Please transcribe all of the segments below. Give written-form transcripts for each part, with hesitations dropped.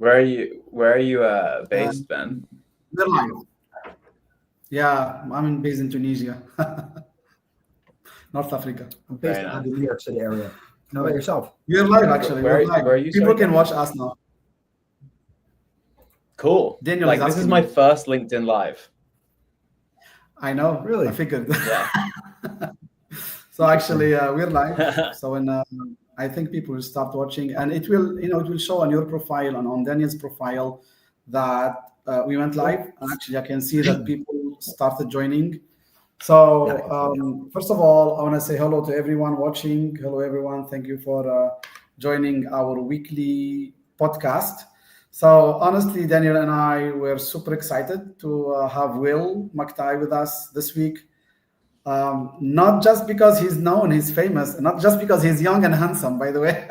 Where are you based, Ben? We're live. Yeah, I'm based in Tunisia, North Africa. I'm based Very out of nice. the New York City area. How about yourself? We're live, actually. We're live. Where are you? People Sorry, can Daniel? watch us now. Cool. Daniel Like is this is asking my me. first LinkedIn Live. I know. Really? I figured. Yeah. So actually, we're live. So when I think people will start watching, and it will show on your profile and on Daniel's profile that we went live. And actually, I can see that people started joining. So first of all, I want to say hello to everyone watching. Hello, everyone. Thank you for joining our weekly podcast. So honestly, Daniel and I were super excited to have Will Maktai with us this week. Not just because he's known, he's famous, not just because he's young and handsome, by the way.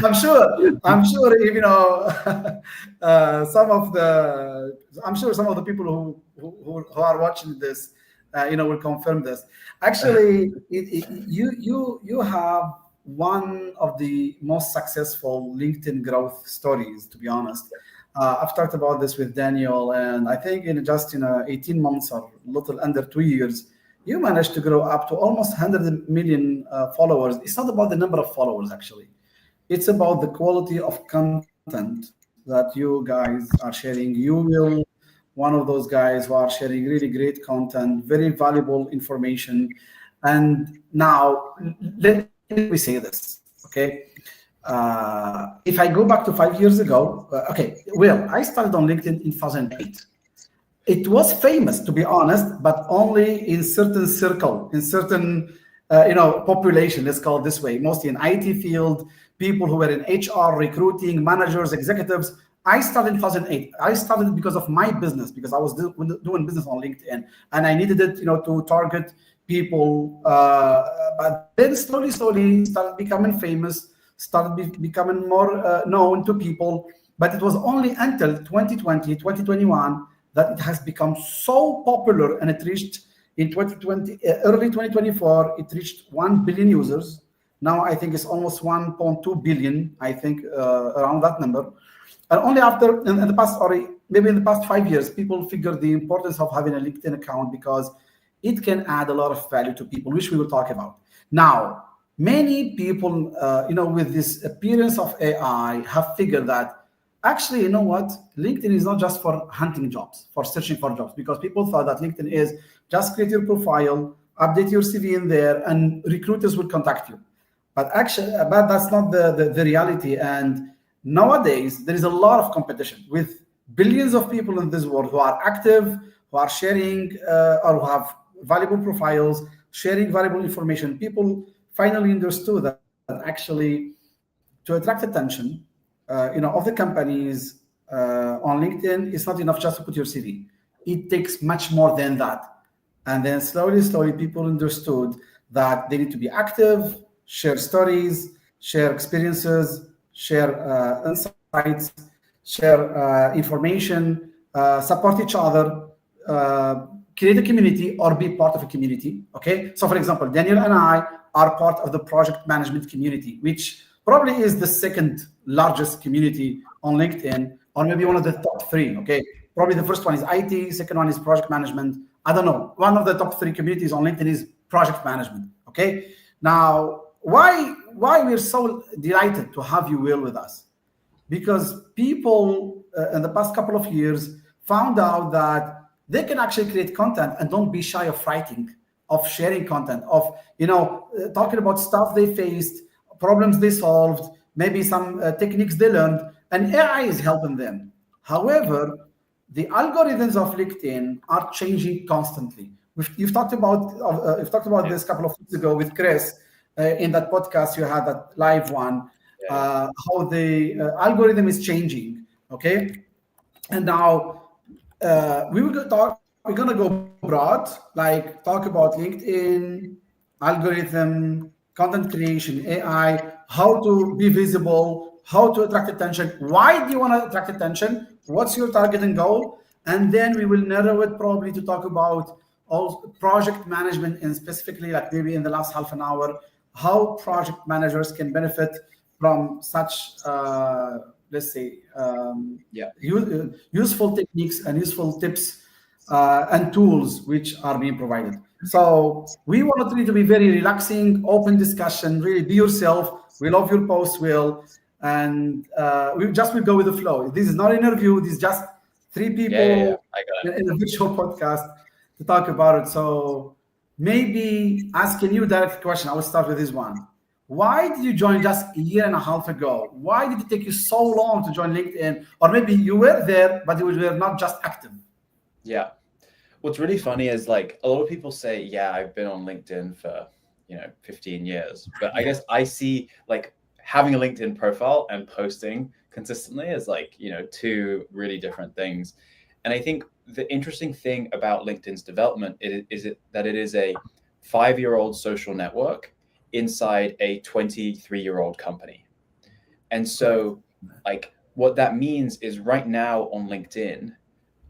I'm sure, I'm sure some of the people who are watching this, will confirm this. Actually, you have one of the most successful LinkedIn growth stories, to be honest. I've talked about this with Daniel, and I think in 18 months or a little under 2 years, you managed to grow up to almost 100 million followers. It's not about the number of followers, actually. It's about the quality of content that you guys are sharing. You will one of those guys who are sharing really great content, very valuable information. And now, let me say this, okay? If I go back to 5 years ago, I started on LinkedIn in 2008. It was famous, to be honest, but only in certain circle, in certain population. Let's call it this way. Mostly in IT field, people who were in HR, recruiting, managers, executives. I started in 2008. I started because of my business, because I was doing business on LinkedIn, and I needed it, to target people. But then slowly, started becoming famous, started becoming more known to people. But it was only until 2020, 2021 that it has become so popular, and it reached in 2020, early 2024, it reached 1 billion users. Now I think it's almost 1.2 billion, I think, around that number. And only after, in the past, or maybe in the past 5 years, people figured the importance of having a LinkedIn account because it can add a lot of value to people, which we will talk about. Now, many people, with this appearance of AI, have figured that actually, you know what? LinkedIn is not just for hunting jobs, for searching for jobs, because people thought that LinkedIn is just create your profile, update your CV in there, and recruiters will contact you. But that's not the reality. And nowadays, there is a lot of competition with billions of people in this world who are active, who are sharing, or who have valuable profiles, sharing valuable information. People finally understood that actually, to attract attention, of the companies on LinkedIn, it's not enough just to put your CV. It takes much more than that. And then slowly, people understood that they need to be active, share stories, share experiences, share insights, share information, support each other, create a community or be part of a community. Okay. So for example, Daniel and I are part of the project management community, which probably is the second largest community on LinkedIn, or maybe one of the top three. Okay. Probably the first one is IT, second one is project management. I don't know. One of the top three communities on LinkedIn is project management. Okay. Now, why we're so delighted to have you, Will, with us? Because people in the past couple of years found out that they can actually create content and don't be shy of writing, of sharing content, of talking about stuff they faced, problems they solved, maybe some techniques they learned, and AI is helping them. However, the algorithms of LinkedIn are changing constantly. You've talked about this a couple of weeks ago with Chris in that podcast you had, that live one, how the algorithm is changing. Okay, and now we're gonna go broad, like talk about LinkedIn, algorithm, content creation, AI, how to be visible, how to attract attention. Why do you want to attract attention? What's your target and goal? And then we will narrow it probably to talk about all project management, and specifically, like maybe in the last half an hour, how project managers can benefit from such let's say, Yeah. useful techniques and useful tips and tools which are being provided. So we want it to be very relaxing, open discussion. Really, be yourself. We love your posts, Will, and we just will go with the flow. This is not an interview. This is just three people Yeah. I got it. in a virtual podcast to talk about it. So maybe asking you direct question. I will start with this one. Why did you join just a year and a half ago? Why did it take you so long to join LinkedIn? Or maybe you were there, but you were not just active. Yeah. What's really funny is like a lot of people say, yeah, I've been on LinkedIn for, 15 years. But I guess I see like having a LinkedIn profile and posting consistently as like, two really different things. And I think the interesting thing about LinkedIn's development is that it is a 5-year-old social network inside a 23-year-old company. And so like what that means is right now on LinkedIn,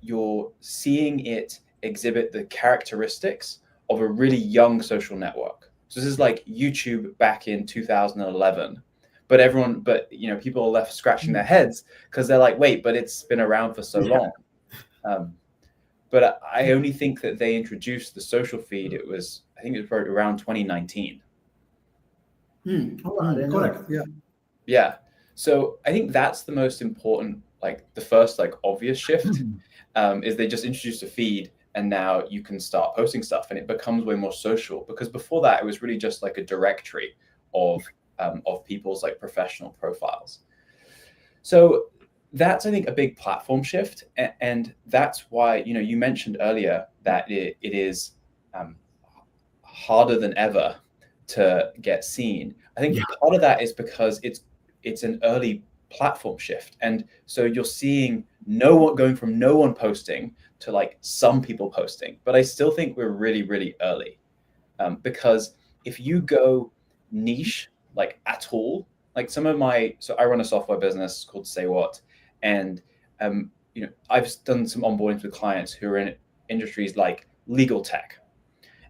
you're seeing it exhibit the characteristics of a really young social network. So this is like YouTube back in 2011, but people are left scratching their heads because they're like, wait, but it's been around for so long. But I only think that they introduced the social feed. I think it was around 2019. Correct. Yeah. Yeah. So I think that's the most important, like the first like obvious shift is they just introduced a feed and now you can start posting stuff and it becomes way more social, because before that it was really just like a directory of people's like professional profiles. So that's, I think, a big platform shift. And that's why, you mentioned earlier that it is harder than ever to get seen. I think part of that is because it's an early platform shift. And so you're seeing going from no one posting to like some people posting. But I still think we're really, really early because if you go niche, like at all, like so I run a software business called Say What. And, I've done some onboardings with clients who are in industries like legal tech.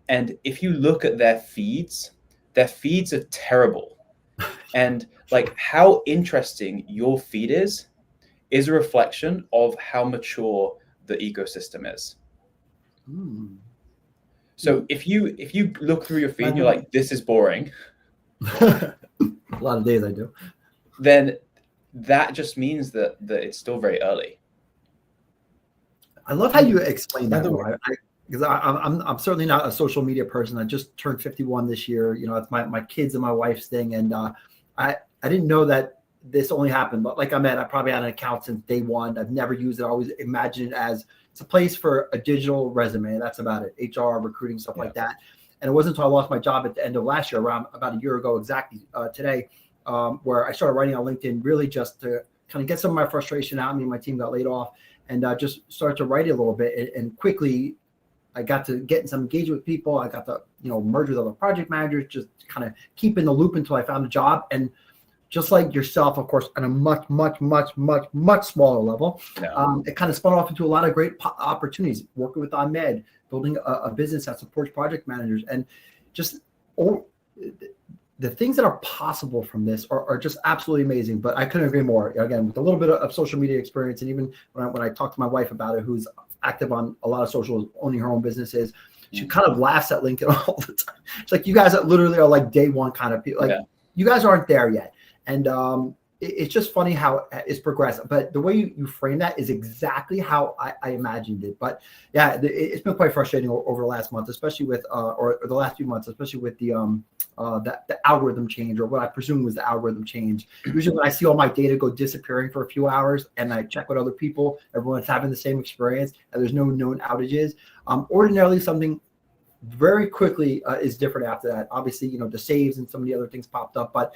And if you look at their feeds are terrible. And like how interesting your feed is a reflection of how mature the ecosystem is. So if you look through your feed and you're like, this is boring. A lot of days I do. Then that just means that it's still very early. I love how you explain that. Because I'm certainly not a social media person. I just turned 51 this year. It's my kids and my wife's thing. And I didn't know that this only happened. But like I probably had an account since day one. I've never used it. I always imagined it as it's a place for a digital resume. That's about it. HR, recruiting, stuff like that. And it wasn't until I lost my job at the end of last year, around about a year ago exactly today, where I started writing on LinkedIn really just to kind of get some of my frustration out. Me and my team got laid off, and just started to write it a little bit. And quickly, I got to get in some engagement with people. I got to merge with other project managers, just kind of keep in the loop until I found a job. And just like yourself, of course, on a much, much, much, much, much smaller level, it kind of spun off into a lot of great opportunities. Working with Ahmed, building a business that supports project managers, and just the things that are possible from this are just absolutely amazing. But I couldn't agree more. Again, with a little bit of social media experience, and even when I talk to my wife about it, who's active on a lot of socials, owning her own businesses, she kind of laughs at LinkedIn all the time. It's like, you guys literally are like day one kind of people. Like you guys aren't there yet. And it's just funny how it's progressed. But the way you frame that is exactly how I imagined it. But yeah, it's been quite frustrating over the last month, especially with or the last few months, especially with the algorithm change, or what I presume was the algorithm change. Usually when I see all my data go disappearing for a few hours and I check with other people, everyone's having the same experience and there's no known outages. Ordinarily something very quickly is different after that. Obviously, the saves and some of the other things popped up, but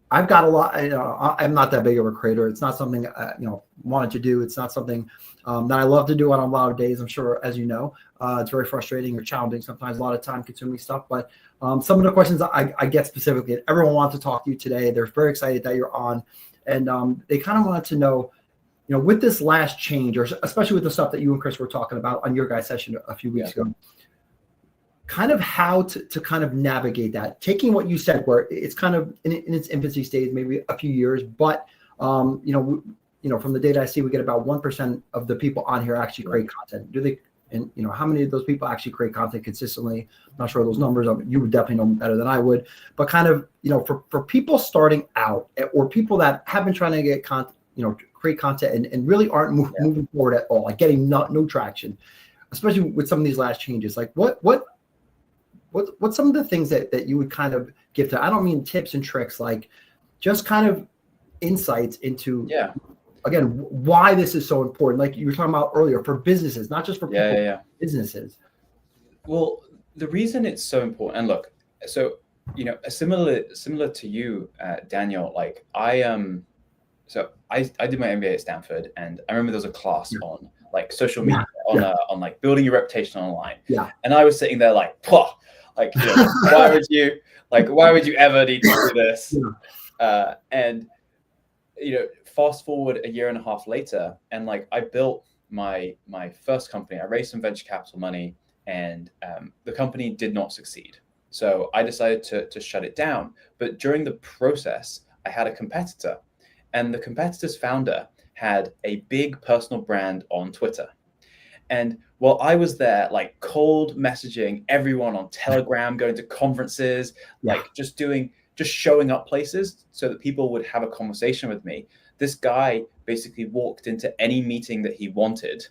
I've got a lot. I'm not that big of a creator. It's not something wanted to do. It's not something that I love to do on a lot of days. I'm sure, as you know, it's very frustrating or challenging sometimes. A lot of time-consuming stuff. But some of the questions I get specifically, everyone wants to talk to you today. They're very excited that you're on, and they kind of wanted to know, with this last change, or especially with the stuff that you and Chris were talking about on your guys' session a few weeks ago. kind of how to kind of navigate that, taking what you said, where it's kind of in its infancy stage, maybe a few years, but from the data I see, we get about 1% of the people on here actually create content. Do they? And how many of those people actually create content consistently? I'm not sure of those numbers. You would definitely know better than I would. But kind of, for people starting out, or people that have been trying to get content, create content and really aren't moving forward at all, like getting no traction, especially with some of these last changes. Like what's some of the things that you would kind of give to? I don't mean tips and tricks, like just kind of insights into again, why this is so important, like you were talking about earlier, for businesses, not just for people, businesses. Well, the reason it's so important, and look, so similar to you, Daniel, like I did my MBA at Stanford, and I remember there was a class on like social media, on like building your reputation online. And I was sitting there like, like why would you ever need to do this? And fast forward a year and a half later, and like I built my first company. I raised some venture capital money, and the company did not succeed. So I decided to shut it down. But during the process, I had a competitor, and the competitor's founder had a big personal brand on Twitter. And while I was there, like cold messaging everyone on Telegram, going to conferences, like just showing up places so that people would have a conversation with me, this guy basically walked into any meeting that he wanted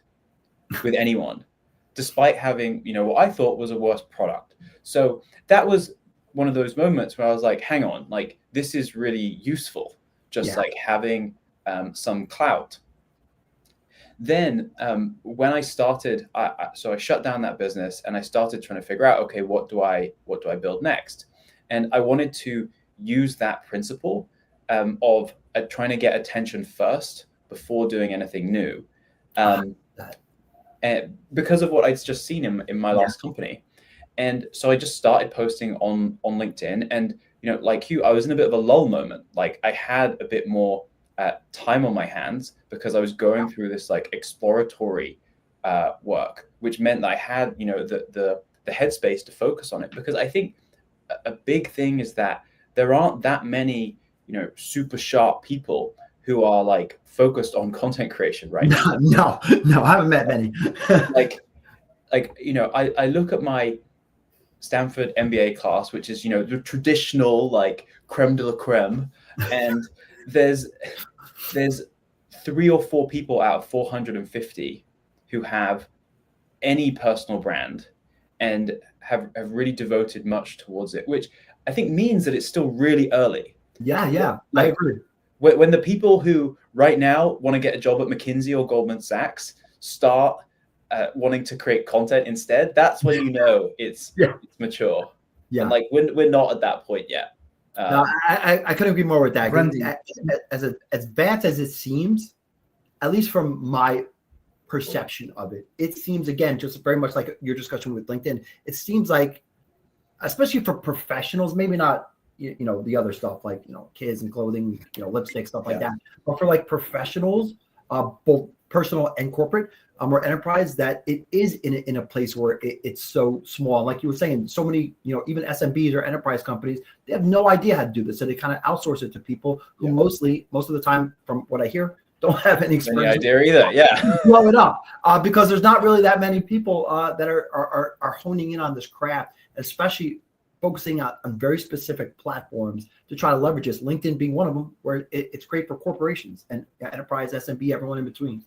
with anyone, despite having, what I thought was a worse product. So that was one of those moments where I was like, hang on, like this is really useful, just like having some clout. Then when I started, so I shut down that business and I started trying to figure out, okay, what do I build next? And I wanted to use that principle of trying to get attention first before doing anything new. And because of what I'd just seen in my last company. And so I just started posting on LinkedIn, and, like you, I was in a bit of a lull moment. Like I had a bit more time on my hands because I was going through this like exploratory work, which meant that I had, the headspace to focus on it. Because I think a big thing is that there aren't that many, super sharp people who are like focused on content creation right now. No, I haven't met many. I look at my Stanford MBA class, which is, the traditional like creme de la creme, and there's 3 or 4 people out of 450 who have any personal brand and have really devoted much towards it, which I think means that it's still really early. I agree. When the people who right now want to get a job at McKinsey or Goldman Sachs start wanting to create content instead, that's when it's mature. And like we're not at that point yet. No, I couldn't agree more with that. As advanced as it seems, at least from my perception of it, it seems, again, just very much like your discussion with LinkedIn, it seems like, especially for professionals, maybe not the other stuff like kids and clothing, lipstick, stuff like that, but for like professionals, both personal and corporate, or enterprise, that it is in a place where it's so small. Like you were saying, so many, even SMBs or enterprise companies, they have no idea how to do this. So they kind of outsource it to people who most of the time, from what I hear, don't have any experience. Any idea either, blow it up because there's not really that many people that are honing in on this craft, especially focusing on very specific platforms to try to leverage this. LinkedIn being one of them, where it's great for corporations and enterprise, SMB, everyone in between.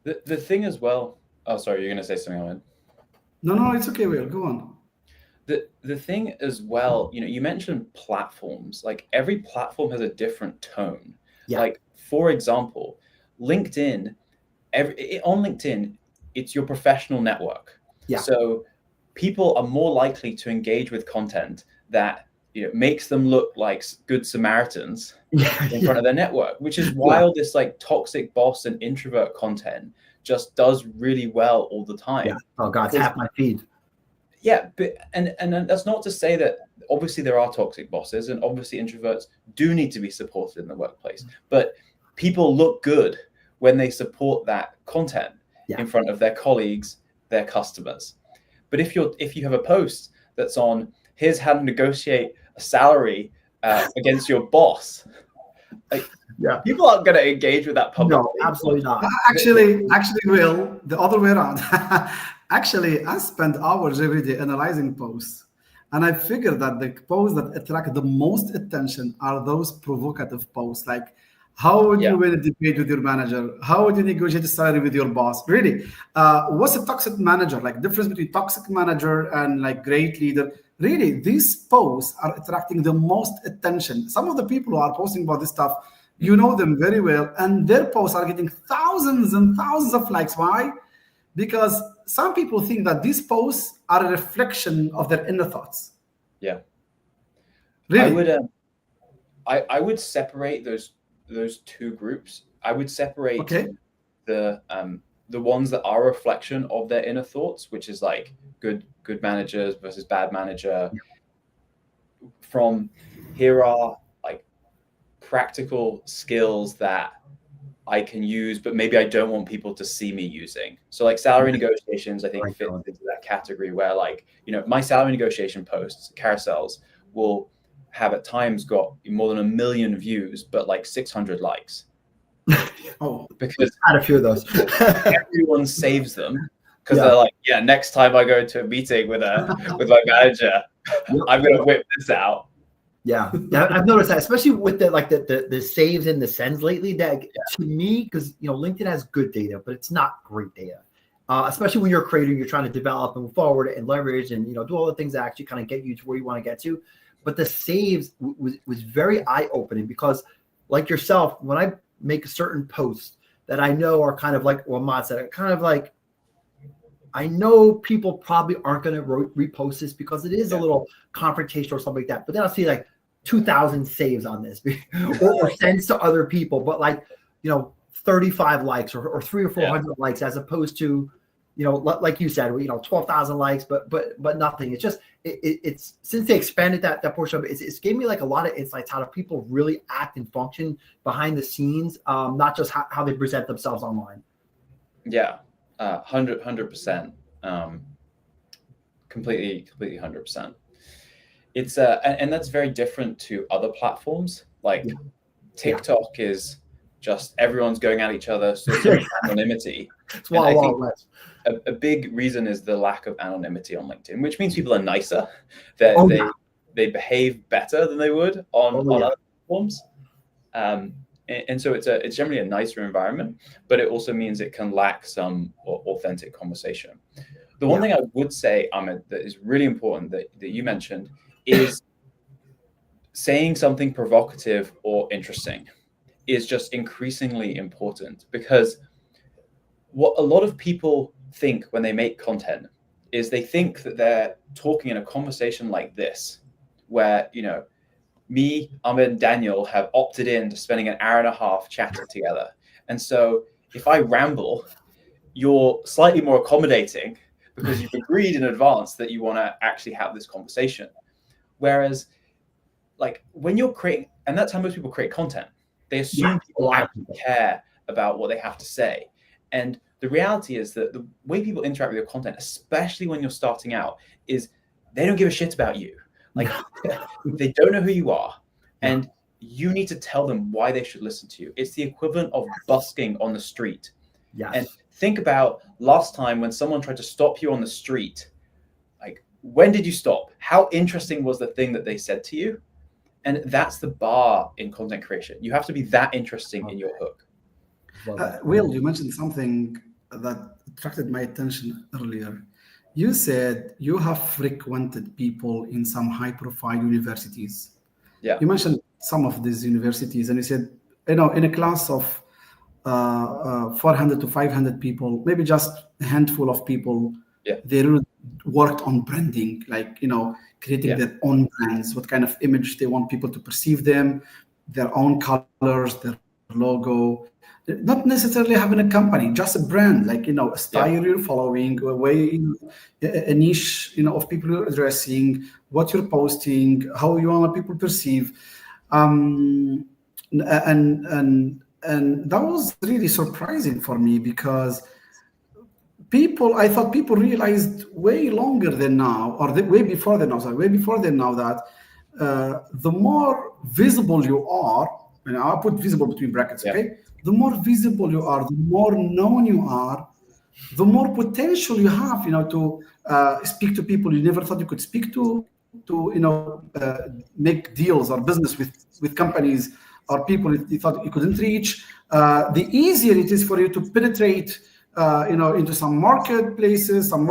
The thing as well. Oh, sorry, you're going to say something, Ahmed? No, it's okay, Will. Go on. The thing as well, you mentioned platforms. Like every platform has a different tone. Like, for example, LinkedIn, on LinkedIn, it's your professional network. So people are more likely to engage with content that makes them look like good Samaritans in front of their network, which is why all this like toxic boss and introvert content just does really well all the time. Oh God, it's half my feed. But and that's not to say that obviously there are toxic bosses, and obviously introverts do need to be supported in the workplace, but people look good when they support that content in front of their colleagues, their customers. But if you have a post that's on here's how to negotiate a salary against your boss, like, people aren't going to engage with that publicly. No, absolutely not. Actually, Will, the other way around. Actually, I spend hours every day analyzing posts, and I figured that the posts that attract the most attention are those provocative posts, like how would you win a debate with your manager? How would you negotiate a salary with your boss? Really, what's a toxic manager? Like difference between toxic manager and like great leader. Really, these posts are attracting the most attention. Some of the people who are posting about this stuff, you know them very well, and their posts are getting thousands and thousands of likes. Why? Because some people think that these posts are a reflection of their inner thoughts. Yeah, really. I would separate those two groups. I would separate the ones that are a reflection of their inner thoughts, which is like good managers versus bad manager. From here are like practical skills that I can use, but maybe I don't want people to see me using. So like salary negotiations, I think fits into that category where like, my salary negotiation posts, carousels will have at times got more than 1 million views, but like 600 likes. Because I had a few of those. Everyone saves them because they're like, next time I go to a meeting with my manager, I'm gonna whip this out. Yeah, I've noticed that, especially with the saves and the sends lately. That to me, because LinkedIn has good data, but it's not great data. Especially when you're a creator, you're trying to develop and move forward and leverage and do all the things that actually kind of get you to where you want to get to. But the saves was very eye-opening because, like yourself, when I make a certain post that I know are kind of like what Ahmad said, kind of like, I know people probably aren't going to repost this because it is a little confrontational or something like that. But then I'll see like 2,000 saves on this or sends to other people, but like, 35 likes or 300 or 400 likes as opposed to, like you said, 12,000 likes, but nothing. It's just, it's since they expanded that portion of it, it's gave me like a lot of insights how do people really act and function behind the scenes, not just how they present themselves online. Yeah, 100%. Completely 100%. It's and that's very different to other platforms. Like TikTok is just everyone's going at each other, so anonymity. I think a big reason is the lack of anonymity on LinkedIn, which means people are nicer. They behave better than they would on other platforms. And so it's generally a nicer environment, but it also means it can lack some authentic conversation. The one thing I would say, Ahmed, that is really important that you mentioned is saying something provocative or interesting is just increasingly important, because what a lot of people think when they make content is they think that they're talking in a conversation like this, where, me, Ahmed, and Daniel have opted in to spending an hour and a half chatting together. And so if I ramble, you're slightly more accommodating because you've agreed in advance that you want to actually have this conversation. Whereas like when you're creating, and that's how most people create content, they assume people actually care about what they have to say. And the reality is that the way people interact with your content, especially when you're starting out, is they don't give a shit about you. Like they don't know who you are, and you need to tell them why they should listen to you. It's the equivalent of busking on the street. And think about last time when someone tried to stop you on the street. Like, when did you stop? How interesting was the thing that they said to you? And that's the bar in content creation. You have to be that interesting in your hook. Will, you mentioned something that attracted my attention earlier. You said you have frequented people in some high-profile universities. Yeah. You mentioned some of these universities, and you said, in a class of 400 to 500 people, maybe just a handful of people, they really worked on branding, like, creating their own brands, what kind of image they want people to perceive them, their own colors, their logo. Not necessarily having a company, just a brand, like, a style you're following, a way, a niche, of people you're addressing, what you're posting, how you want people perceive. And that was really surprising for me, because I thought people realized way longer than now, or way before than now, that the more visible you are, and I'll put visible between brackets, okay? The more visible you are, the more known you are, the more potential you have, to speak to people you never thought you could speak to make deals or business with companies or people you thought you couldn't reach. The easier it is for you to penetrate, into some marketplaces, some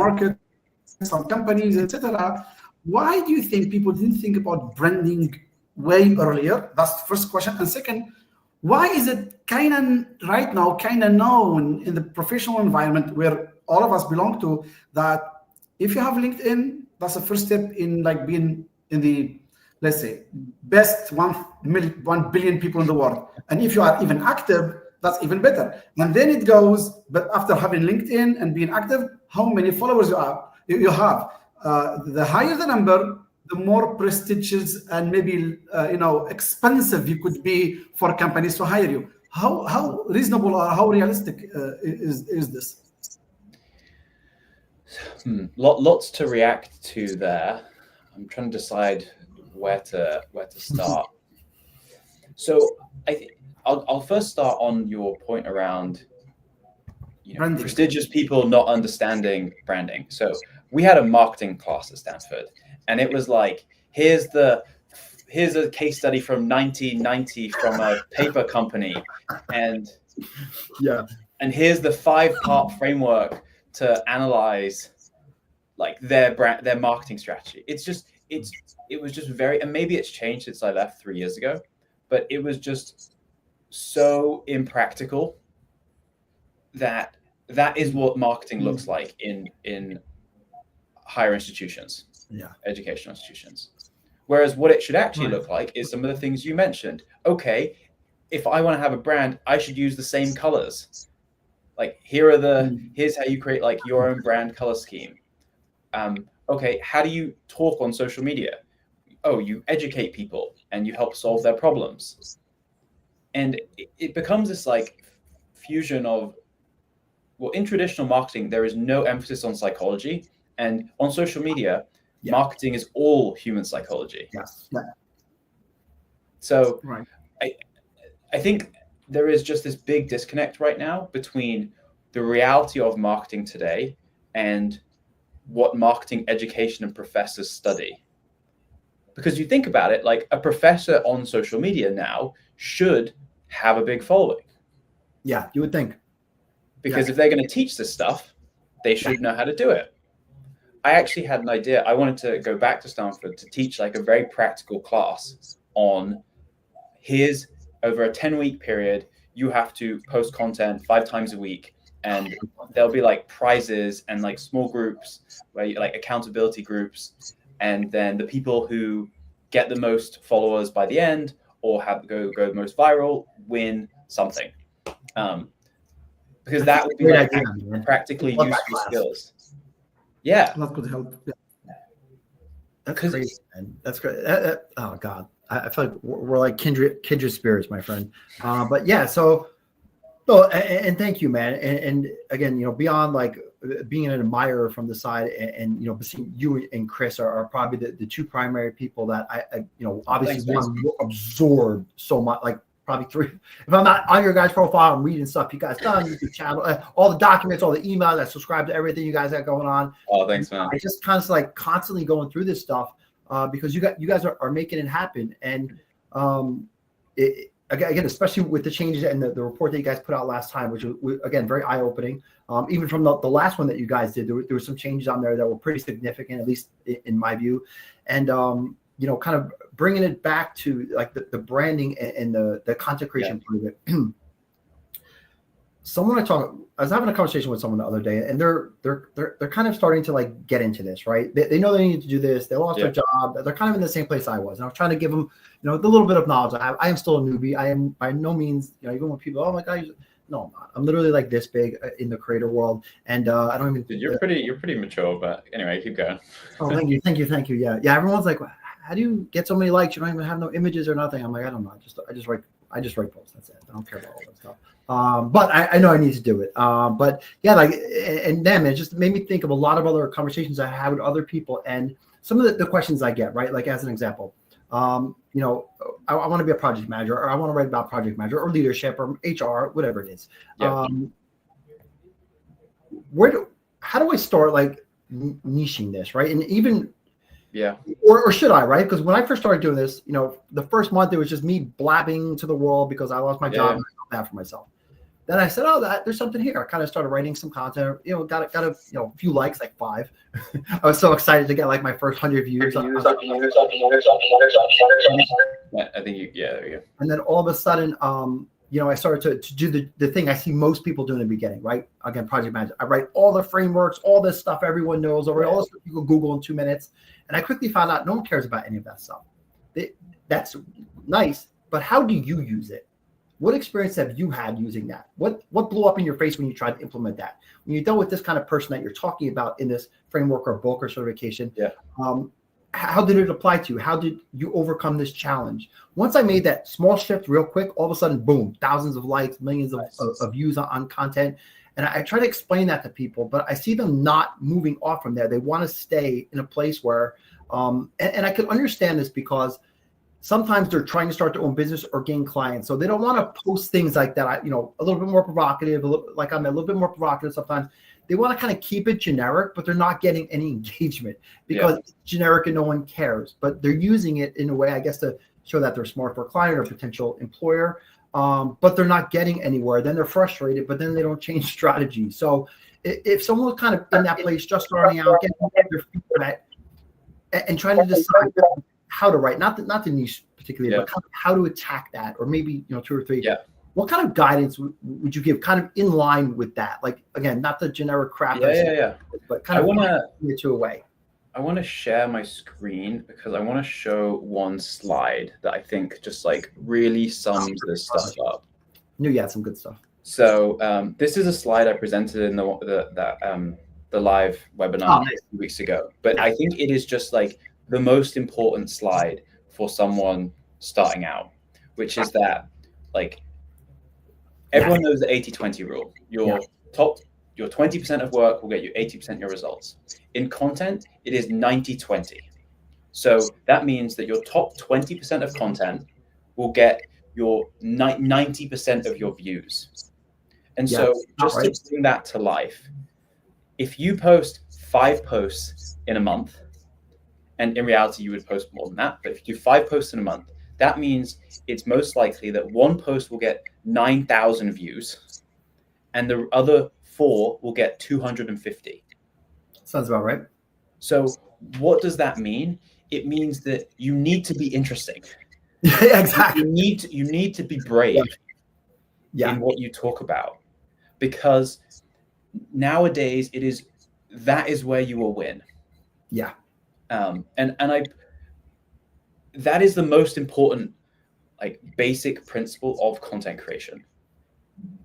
companies, etc. Why do you think people didn't think about branding way earlier? That's the first question. And second, why is it right now known in the professional environment where all of us belong to, that if you have LinkedIn, that's the first step in like being in the, let's say, best 1 billion people in the world. And if you are even active, that's even better. And then it goes, but after having LinkedIn and being active, how many followers you have. The higher the number, the more prestigious and maybe expensive you could be for companies to hire you. How reasonable or how realistic is this? Lots to react to there. I'm trying to decide where to start. So I think I'll first start on your point around prestigious people not understanding branding. So we had a marketing class at Stanford, and it was like, here's a case study from 1990 from a paper company, and here's the 5-part framework to analyze like their marketing strategy. It was just very, and maybe it's changed since I left 3 years ago, but it was just so impractical that is what marketing looks like in higher institutions, educational institutions. Whereas what it should actually look like is some of the things you mentioned. Okay, if I want to have a brand, I should use the same colors. Like here's how you create like your own brand color scheme. Okay, how do you talk on social media? Oh, you educate people and you help solve their problems. And it becomes this like fusion of, well, in traditional marketing, there is no emphasis on psychology. And on social media, marketing is all human psychology. Yes. So I think there is just this big disconnect right now between the reality of marketing today and what marketing education and professors study. Because you think about it, like a professor on social media now should have a big following. Yeah, you would think. Because if they're going to teach this stuff, they should know how to do it. I actually had an idea. I wanted to go back to Stanford to teach like a very practical class on over a 10-week period, you have to post content 5 times a week. And there'll be like prizes and like small groups, like accountability groups. And then the people who get the most followers by the end or go the most viral win something. Because that would be like practically useful skills. Yeah. That could help. That's crazy, man. That's great. Oh God. I feel like we're like kindred spirits, my friend. But yeah, so and thank you, man. And again, beyond like being an admirer from the side, and seeing you and Chris are probably the 2 primary people that I obviously absorbed so much, like probably 3. If I'm not on your guys' profile, I'm reading stuff you guys done, YouTube channel, all the documents, all the emails. I subscribe to everything you guys got going on. Oh, thanks, man. I just constantly going through this stuff because you guys are making it happen. And again, especially with the changes and the report that you guys put out last time, which was, again, very eye-opening. Even from the last one that you guys did, there were some changes on there that were pretty significant, at least in my view. And kind of bringing it back to like the branding and the content creation part of it. I was having a conversation with someone the other day, and they're kind of starting to like get into this, right? They know they need to do this. They lost their job. They're kind of in the same place I was. And I was trying to give them, the little bit of knowledge I have. I am still a newbie. I am by no means, even when people, oh my God, no, I'm not. I'm literally like this big in the creator world, and I don't even. Dude, you're pretty mature, but anyway, keep going. Oh, thank you. Yeah. Everyone's like, how do you get so many likes? You don't even have no images or nothing. I'm like, I don't know. I I just write posts. That's it. I don't care about all that stuff. But I know I need to do it. But yeah, like, and then it just made me think of a lot of other conversations I had with other people and some of the questions I get, right? Like as an example, I want to be a project manager, or I want to write about project manager or leadership or HR, whatever it is. Yeah. How do I start like niching this, right? And even or should I, right? Because when I first started doing this, the first month it was just me blabbing to the world because I lost my job and I felt bad for myself. Then I said, there's something here. I kind of started writing some content, got a few likes, like 5. I was so excited to get like my first 100 views. I think there you go. And then all of a sudden, I started to do the thing I see most people do in the beginning, right? Again, project manager. I write all the frameworks, all this stuff everyone knows, or all this stuff you can Google in 2 minutes. And I quickly found out no one cares about any of that stuff. That's nice, but how do you use it? What experience have you had using that? What blew up in your face when you tried to implement that? When you dealt with this kind of person that you're talking about in this framework or book or certification, how did it apply to you? How did you overcome this challenge? Once I made that small shift real quick, all of a sudden, boom, thousands of likes, millions of views on content. And I try to explain that to people, but I see them not moving off from there. They want to stay in a place where, and I can understand this because sometimes they're trying to start their own business or gain clients. So they don't want to post things like that, a little bit more provocative, I'm a little bit more provocative sometimes. They want to kind of keep it generic, but they're not getting any engagement because it's generic and no one cares. But they're using it in a way, I guess, to show that they're smart for a client or potential employer, but they're not getting anywhere. Then they're frustrated, but then they don't change strategy. So if someone was kind of in that place, just starting out, getting their feet wet, and trying to decide how to write, not the niche particularly, but kind of how to attack that, or maybe 2 or 3. Yeah. What kind of guidance would you give, kind of in line with that? Like again, not the generic crap. But kind of get you away. I want to share my screen because I want to show one slide that I think just like really sums this stuff up. You had some good stuff. So this is a slide I presented in the live webinar a few weeks ago, but I think it is just like the most important slide for someone starting out, which is that like everyone knows the 80-20 rule. Your 20% of work will get you 80% of your results. In content, it is 90-20. So that means that your top 20% of content will get your 90% of your views. And so just to bring that to life, if you post 5 posts in a month, and in reality, you would post more than that, but if you do 5 posts in a month, that means it's most likely that one post will get 9,000 views and the other 4 will get 250. Sounds about right. So what does that mean? It means that you need to be interesting. Exactly. You need to be brave in what you talk about, because nowadays that is where you will win. Yeah. That is the most important, like, basic principle of content creation.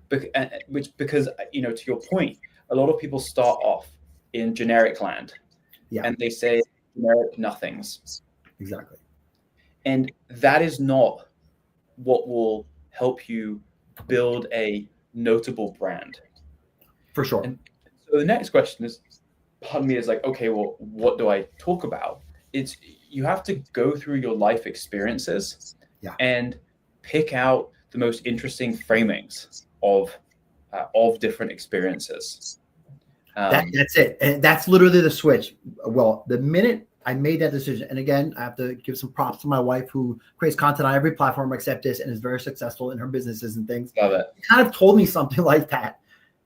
Because to your point, a lot of people start off in generic land, and they say generic nothings. Exactly. And that is not what will help you build a notable brand. For sure. And so the next question is, part of me is like, okay, well, what do I talk about? It's you have to go through your life experiences and pick out the most interesting framings of different experiences. That's it. And that's literally the switch. Well, the minute I made that decision, and again, I have to give some props to my wife who creates content on every platform except this and is very successful in her businesses and things. Love it. Kind of told me something like that.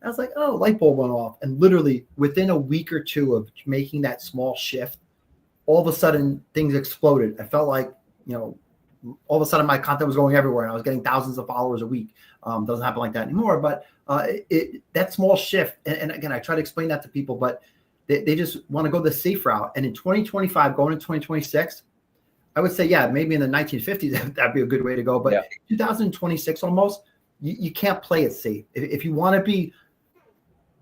I was like, oh, light bulb went off. And literally within a week or two of making that small shift, all of a sudden things exploded. I felt like, all of a sudden my content was going everywhere and I was getting thousands of followers a week. Doesn't happen like that anymore, but that small shift. And again, I try to explain that to people, but they just want to go the safe route. And in 2025, going into 2026, I would say, maybe in the 1950s, that'd be a good way to go. But 2026 almost, you can't play it safe. If you want to be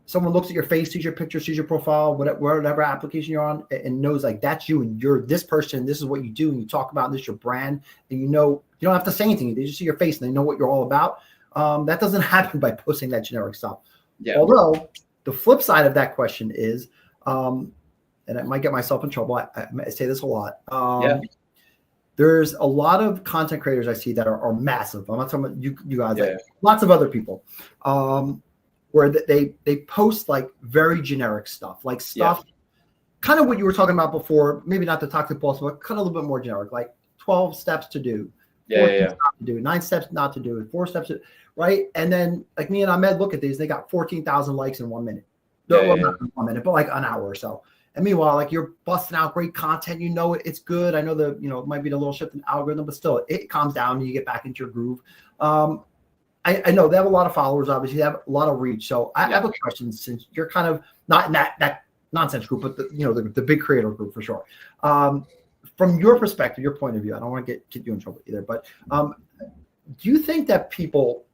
someone looks at your face, sees your picture, sees your profile, whatever application you're on, and knows like that's you and you're this person, this is what you do, and you talk about this, your brand, and you don't have to say anything. They just see your face and they know what you're all about. That doesn't happen by posting that generic stuff. Yeah. Although the flip side of that question is, and I might get myself in trouble. I say this a lot. There's a lot of content creators I see that are massive. I'm not talking about you guys, like lots of other people, where they post like very generic stuff, like stuff, kind of what you were talking about before, maybe not the toxic boss, but kind of a little bit more generic, like 12 steps to do, 4 steps not to do, 9 steps not to do, 4 steps, right? And then like me and Ahmed look at these, they got 14,000 likes in 1 minute. Not in 1 minute, but like an hour or so. And meanwhile, like you're busting out great content, it's good. I know it might be a little shift in algorithm, but still it calms down and you get back into your groove. I know they have a lot of followers, obviously they have a lot of reach. So I have a question, since you're kind of not in that nonsense group, but the big creator group for sure. From your perspective, your point of view, I don't want to get you in trouble either, but do you think that people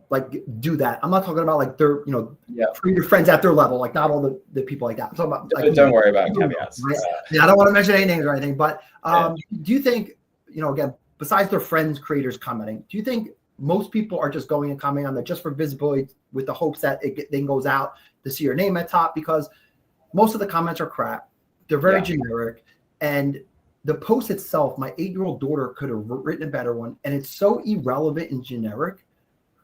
like do that? I'm not talking about like they're, for your friends at their level, like not all the people like that. I'm talking about like, don't worry about caveats. Right? I don't want to mention any names or anything, but do you think, again, besides their friends, creators commenting, do you think most people are just going and commenting on that just for visibility with the hopes that it then goes out to see your name at top? Because most of the comments are crap. They're very generic. And the post itself, my 8-year-old daughter could have written a better one. And it's so irrelevant and generic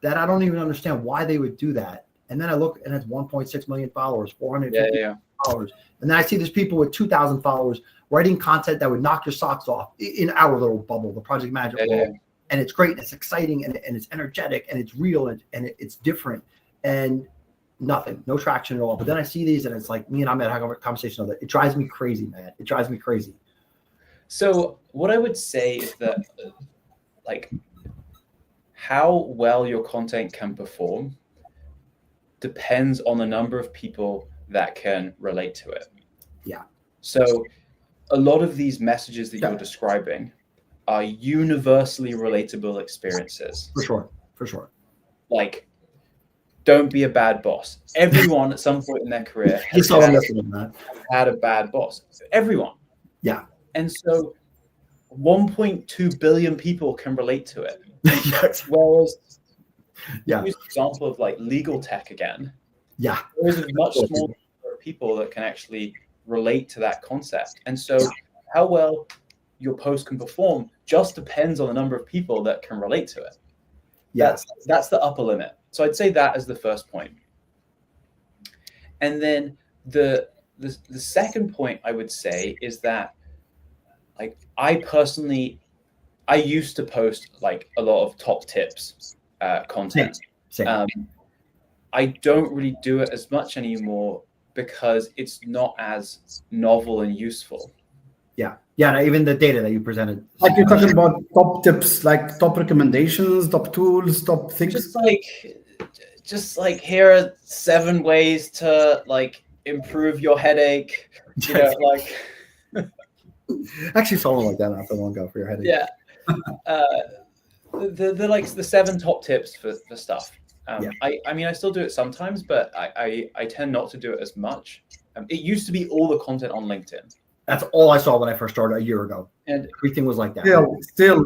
that I don't even understand why they would do that. And then I look and it's 1.6 million followers, 450 followers. And then I see there's people with 2,000 followers writing content that would knock your socks off in our little bubble, the Project Magic world. And it's great, and it's exciting, and it's energetic, and it's real, and it's different. And nothing, no traction at all. But then I see these and it's like me and Ahmed having a conversation on that. It drives me crazy, man. It drives me crazy. So what I would say is that like how well your content can perform depends on the number of people that can relate to it. Yeah. So a lot of these messages that you're describing are universally relatable experiences. For sure. Like, don't be a bad boss. Everyone at some point in their career has had a bad boss. Everyone. Yeah. And so 1.2 billion people can relate to it. Yes. Whereas, use the example of like legal tech again. Yeah. There's a much smaller number of people that can actually relate to that concept. And so how well your post can perform just depends on the number of people that can relate to it. Yes. That's the upper limit. So I'd say that as the first point. And then the second point I would say is that like I used to post like a lot of top tips content. Same. I don't really do it as much anymore because it's not as novel and useful. Yeah, even the data that you presented. Like you're talking about top tips, like top recommendations, top tools, top things. Just like here are 7 ways to like improve your headache. Actually saw one like that not so long ago for your headache. Yeah. The 7 top tips for stuff. I mean, I still do it sometimes, but I tend not to do it as much. It used to be all the content on LinkedIn. That's all I saw when I first started a year ago. And everything was like that. Still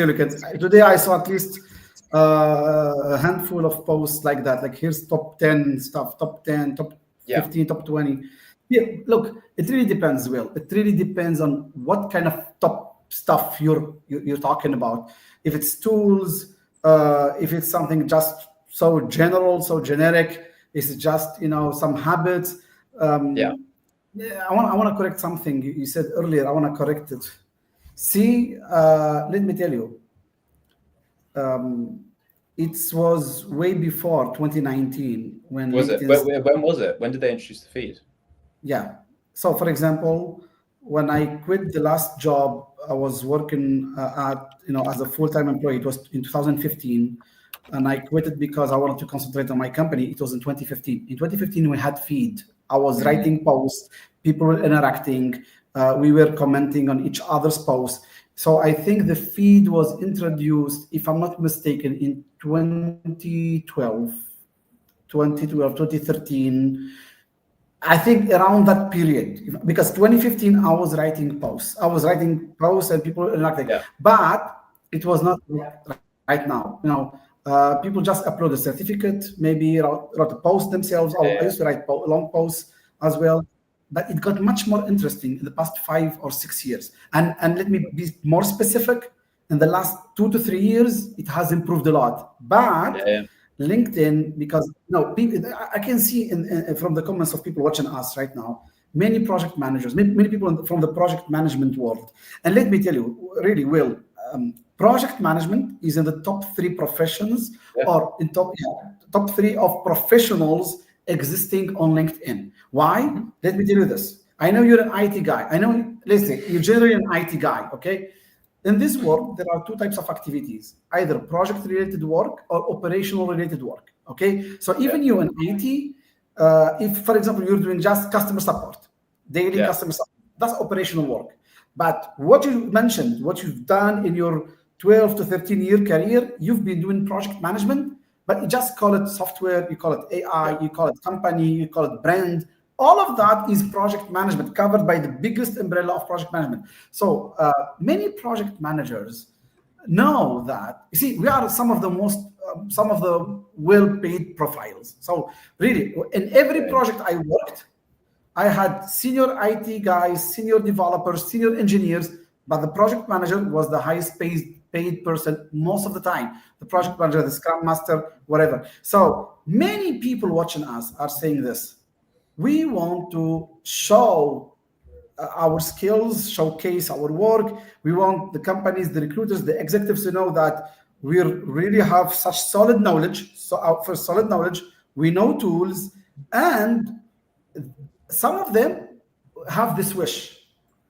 look at today. I saw at least a handful of posts like that. Like here's top 10 stuff, top 10, top 15, top 20. Yeah, look, it really depends, Will. It really depends on what kind of top stuff you're talking about. If it's tools, if it's something just so general, so generic, it's just some habits. I want to correct something you said earlier. I want to correct it. See, let me tell you. It was way before 2019 when was it? When was it? When did they introduce the feed? Yeah. So, for example, when I quit the last job, I was working as a full-time employee. It was in 2015, and I quit it because I wanted to concentrate on my company. It was in 2015. In 2015, we had feed. I was writing posts. People were interacting. We were commenting on each other's posts. So I think the feed was introduced, if I'm not mistaken, in 2012. 2012, 2013. I think around that period, because 2015 I was writing posts. And people were like, Yeah. but it was not right now. People just upload a certificate, maybe wrote a post themselves. I used to write long posts as well, but it got much more interesting in the past 5 or 6 years. And let me be more specific. In the last 2 to 3 years, it has improved a lot. But LinkedIn, because I can see from the comments of people watching us right now, many project managers, many people from the project management world. And let me tell you, really, Will, project management is in the top 3 professions or in top 3 of professionals existing on LinkedIn. Why? Let me tell you this. I know you're an IT guy. Let's say you're generally an IT guy, okay? In this work, there are 2 types of activities, either project-related work or operational-related work, okay? So even you in IT, if, for example, you're doing just customer support, daily customer support, that's operational work. But what you mentioned, what you've done in your 12 to 13-year career, you've been doing project management, but you just call it software, you call it AI, you call it company, you call it brand. All of that is project management, covered by the biggest umbrella of project management. So many project managers know that. You see, we are some of the well-paid profiles. So really, in every project I worked, I had senior IT guys, senior developers, senior engineers, but the project manager was the highest paid person most of the time. The project manager, the scrum master, whatever. So many people watching us are saying this. We want to show our skills, showcase our work. We want the companies, the recruiters, the executives to know that we really have such solid knowledge. So for solid knowledge, we know tools, and some of them have this wish.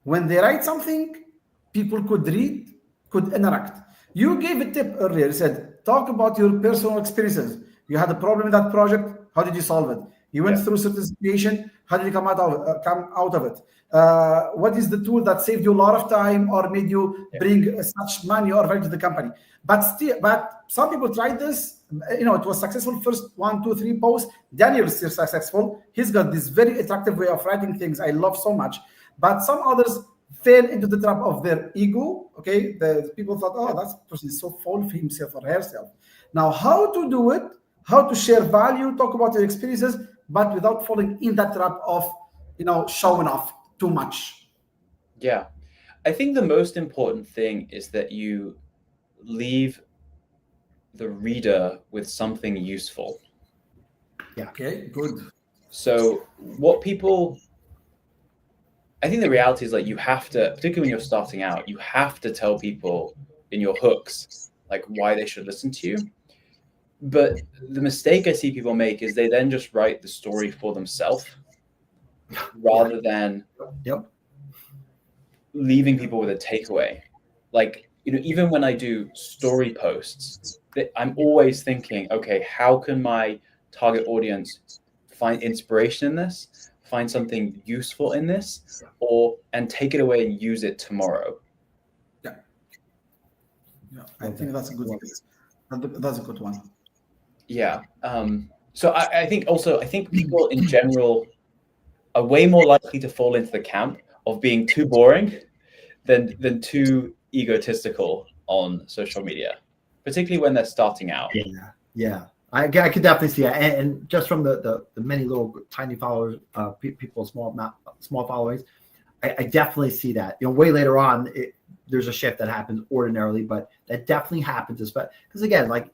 When they write something, people could read, could interact. You gave a tip earlier. You said, talk about your personal experiences. You had a problem in that project. How did you solve it? You went through a certain situation. How did you come out of it? What is the tool that saved you a lot of time or made you bring such money or value to the company? But some people tried this. It was successful first 1, 2, 3 posts. Daniel is still successful. He's got this very attractive way of writing things I love so much. But some others fell into the trap of their ego. Okay, the people thought, oh, that person is so full of himself or herself. Now, how to do it? How to share value? Talk about your experiences, but without falling in that trap of showing off too much. Yeah, I think the most important thing is that you leave the reader with something useful. Yeah. Okay, good. So I think the reality is, like, you have to, particularly when you're starting out, you have to tell people in your hooks, like, why they should listen to you. But the mistake I see people make is they then just write the story for themselves rather than leaving people with a takeaway. Like, even when I do story posts, I'm always thinking, okay, how can my target audience find inspiration in this, find something useful in this, and take it away and use it tomorrow? Yeah, I think that's a good one. That's a good one. Yeah. So I think people in general are way more likely to fall into the camp of being too boring than too egotistical on social media, particularly when they're starting out. Yeah. I could definitely see that, and just from the many little tiny followers, people, small followings, I definitely see that. Way later on, there's a shift that happens ordinarily, but that definitely happens, because again, like,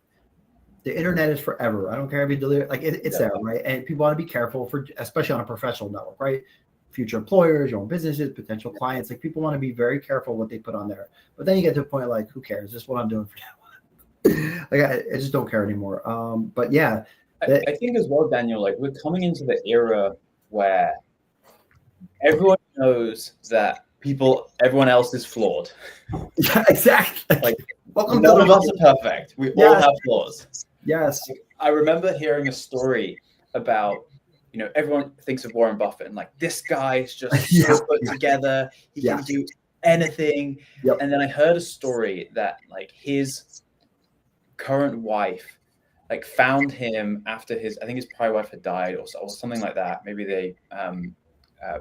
the internet is forever. I don't care if you delete it, like it's there, right? And people want to be careful especially on a professional network, right? Future employers, your own businesses, potential clients, like, people want to be very careful what they put on there. But then you get to a point like, who cares? This is what I'm doing for now. Like, I just don't care anymore. But yeah, I think as well, Daniel, like, we're coming into the era where everyone knows that everyone else is flawed. Yeah, exactly. Like, none of us are perfect. We all have flaws. Yes. I remember hearing a story about, everyone thinks of Warren Buffett and, like, this guy is just so put together. He can do anything. Yep. And then I heard a story that, like, his current wife like found him after I think his prior wife had died or something like that. Maybe they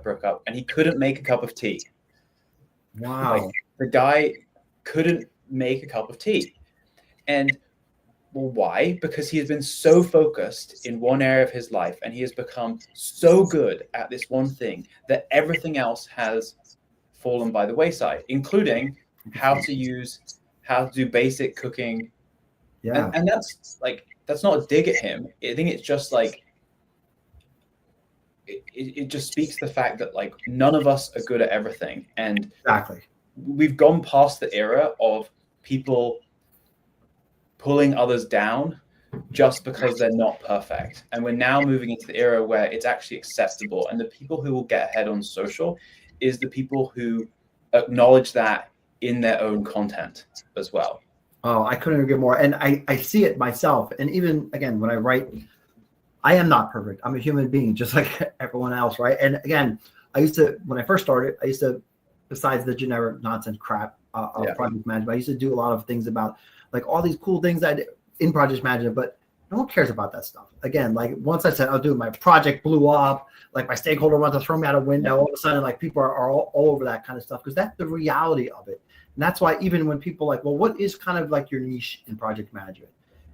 broke up, and he couldn't make a cup of tea. Wow. Like the guy couldn't make a cup of tea. And well, why? Because he has been so focused in one area of his life, and he has become so good at this one thing that everything else has fallen by the wayside, including how to do basic cooking. Yeah. And that's not a dig at him. I think it's just like it just speaks to the fact that like none of us are good at everything. And Exactly. we've gone past the era of people pulling others down just because they're not perfect. And we're now moving into the era where it's actually acceptable. And the people who will get ahead on social is the people who acknowledge that in their own content as well. Oh, I couldn't agree more. And I see it myself. And even again, when I write, I am not perfect. I'm a human being, just like everyone else, right? And again, when I first started, besides the generic nonsense crap of project management, I used to do a lot of things about like all these cool things I did in project management, but no one cares about that stuff. Again, like once I said, I'll do my project blew up, like my stakeholder wanted to throw me out a window, all of a sudden, like people are all over that kind of stuff because that's the reality of it. And that's why even when people like, well, what is kind of like your niche in project management?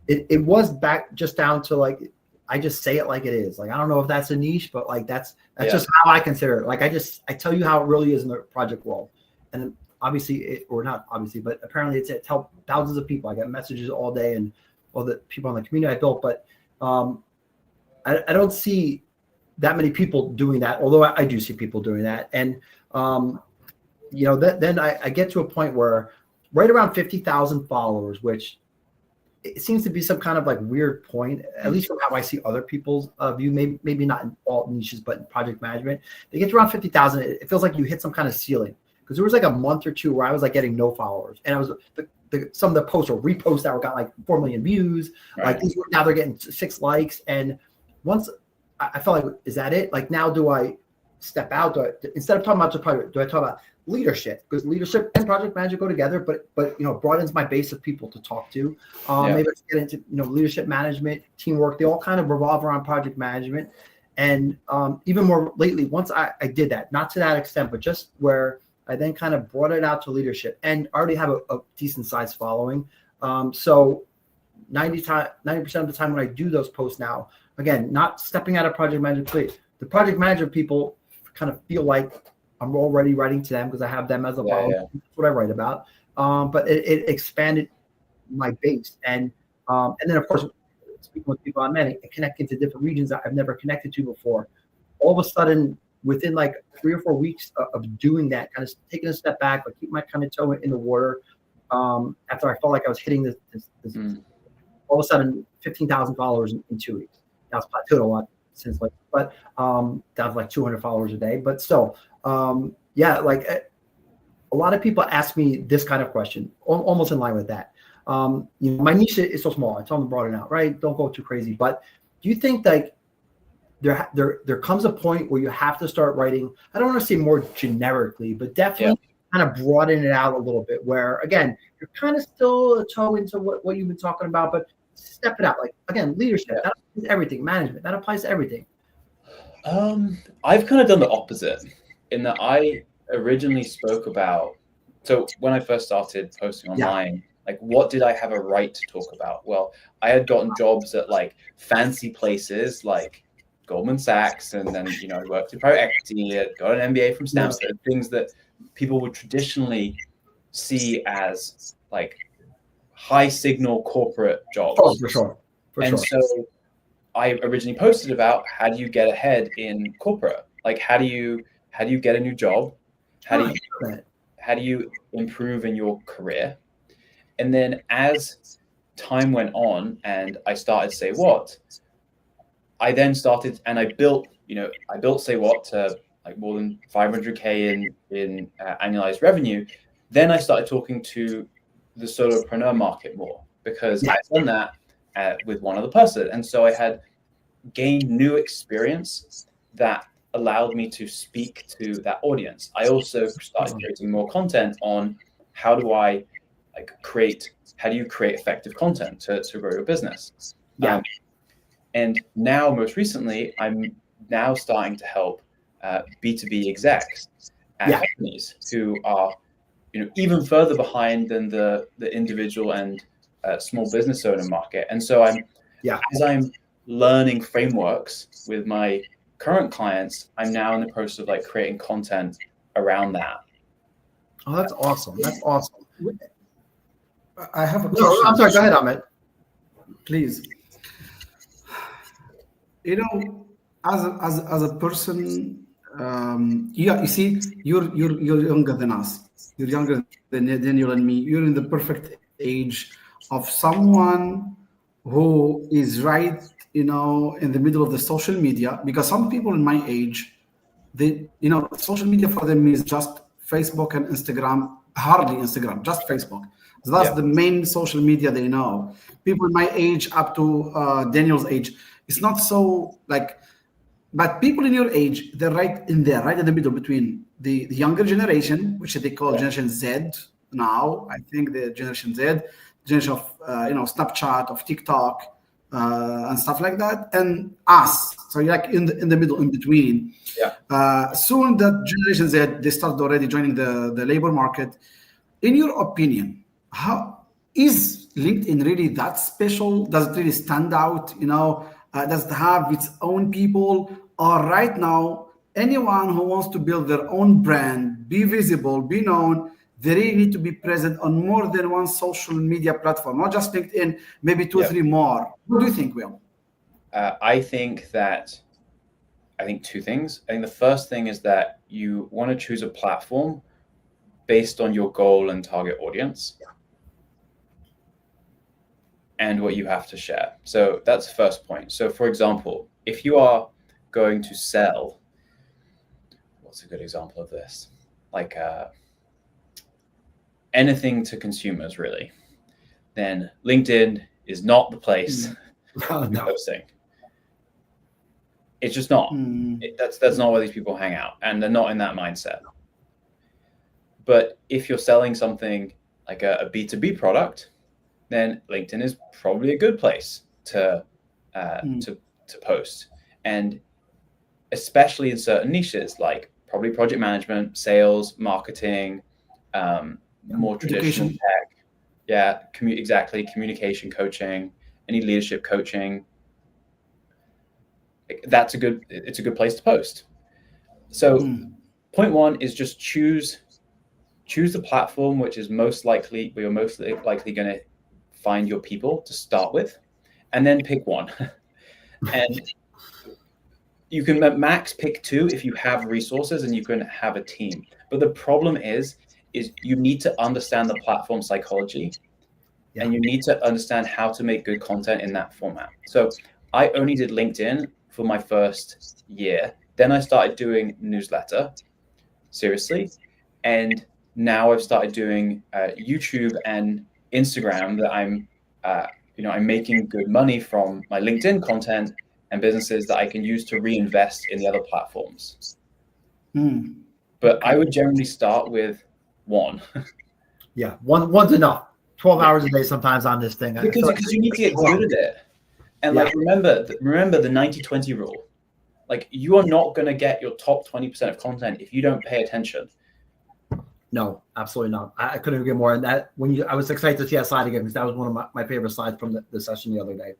It was back just down to like, I just say it like it is. Like, I don't know if that's a niche, but like, that's just how I consider it. Like, I tell you how it really is in the project world. And obviously, or not obviously, but apparently it's helped thousands of people. I get messages all day and all the people on the community I built, but I don't see that many people doing that, although I do see people doing that. And, then I get to a point where right around 50,000 followers, which it seems to be some kind of like weird point, at least from how I see other people's view, maybe not in all niches, but in project management, they get to around 50,000. It feels like you hit some kind of ceiling. Because there was like a month or two where I was like getting no followers, and I was some of the posts or reposts that got like 4 million views. Right. Like now they're getting 6 likes, and once I felt like, is that it? Like now, do I step out? Instead of talking about just project, do I talk about leadership? Because leadership and project management go together, but broadens my base of people to talk to. Maybe let's get into leadership management, teamwork. They all kind of revolve around project management, and even more lately, once I did that, not to that extent, but just where I then kind of brought it out to leadership and already have a decent sized following. So 90% of the time when I do those posts now, again, not stepping out of project management, please. The project manager people kind of feel like I'm already writing to them because I have them as a follower. Yeah. That's what I write about. But it expanded my base. And then, of course, speaking with people I met and connecting to different regions that I've never connected to before, all of a sudden, within like 3 or 4 weeks of doing that, kind of taking a step back, like keep my kind of toe in the water. After I felt like I was hitting this all of a sudden 15,000 followers in 2 weeks. Now it's plateaued a lot since, like, but down to like 200 followers a day. But still, like a lot of people ask me this kind of question, almost in line with that. My niche is so small. I tell them to broaden out, right? Don't go too crazy. But do you think like there comes a point where you have to start writing, I don't want to say more generically, but definitely kind of broaden it out a little bit where, again, you're kind of still a toe into what you've been talking about, but step it out. Like, again, leadership, that applies to everything. Management, that applies to everything. I've kind of done the opposite in that I originally spoke about, so when I first started posting online, like, what did I have a right to talk about? Well, I had gotten jobs at like fancy places like Goldman Sachs, and then I worked in private equity, got an MBA from Stanford, things that people would traditionally see as like high signal corporate jobs. Oh, for sure. So I originally posted about how do you get ahead in corporate? Like how do you get a new job? How do you improve in your career? And then as time went on and I started Say What, I then started and I built Say What to like more than 500K in annualized revenue. Then I started talking to the solopreneur market more because I'd done that with one other person. And so I had gained new experience that allowed me to speak to that audience. I also started creating more content on how do you create effective content to grow your business. Yeah. And now, most recently, I'm now starting to help B2B execs at companies who are, even further behind than the individual and small business owner market. And so as I'm learning frameworks with my current clients, I'm now in the process of like creating content around that. Oh, that's awesome. That's awesome. I have a question. No, I'm sorry. Go ahead, Amit. Please. As a person, you see, you're younger than us. You're younger than Daniel and me. You're in the perfect age of someone who is right, in the middle of the social media. Because some people in my age, social media for them is just Facebook and Instagram. Hardly Instagram, just Facebook. So that's the main social media they know. People in my age, up to Daniel's age, it's not so like. But people in your age, they're right in there, right in the middle between the younger generation, which they call Generation Z now. I think the Generation Z, generation of Snapchat, of TikTok, and stuff like that, and us. So you're like in the middle, in between. Yeah. Soon that Generation Z, they start already joining the labor market. In your opinion, how is LinkedIn really that special? Does it really stand out? Does it have its own people? Or right now, anyone who wants to build their own brand, be visible, be known, they really need to be present on more than one social media platform, not just LinkedIn, maybe two or three more. What do you think, Will? I think two things. I think the first thing is that you want to choose a platform based on your goal and target audience and what you have to share. So that's the first point. So for example, if you are going to sell, what's a good example of this? Like anything to consumers, really, then LinkedIn is not the place to be posting. It's just not. That's not where these people hang out, and they're not in that mindset. But if you're selling something like a B2B product, then LinkedIn is probably a good place to post. And especially in certain niches, like probably project management, sales, marketing, more traditional tech. Yeah, communication coaching, any leadership coaching. It's a good place to post. So point one is just choose the platform which is where you're most likely going to find your people to start with, and then pick one. And you can max pick two if you have resources and you can have a team. But the problem is you need to understand the platform psychology, and you need to understand how to make good content in that format. So I only did LinkedIn for my first year. Then I started doing newsletter, seriously. And now I've started doing YouTube and Instagram that I'm making good money from my LinkedIn content and businesses that I can use to reinvest in the other platforms. But I would generally start with one. Yeah, one's enough. 12 hours a day sometimes on this thing. Because you need to get good at it. And remember the 90-20 rule. Like, you are not going to get your top 20% of content if you don't pay attention. No, absolutely not. I couldn't agree more. And that I was excited to see that slide again, because that was one of my favorite slides from the session the other day.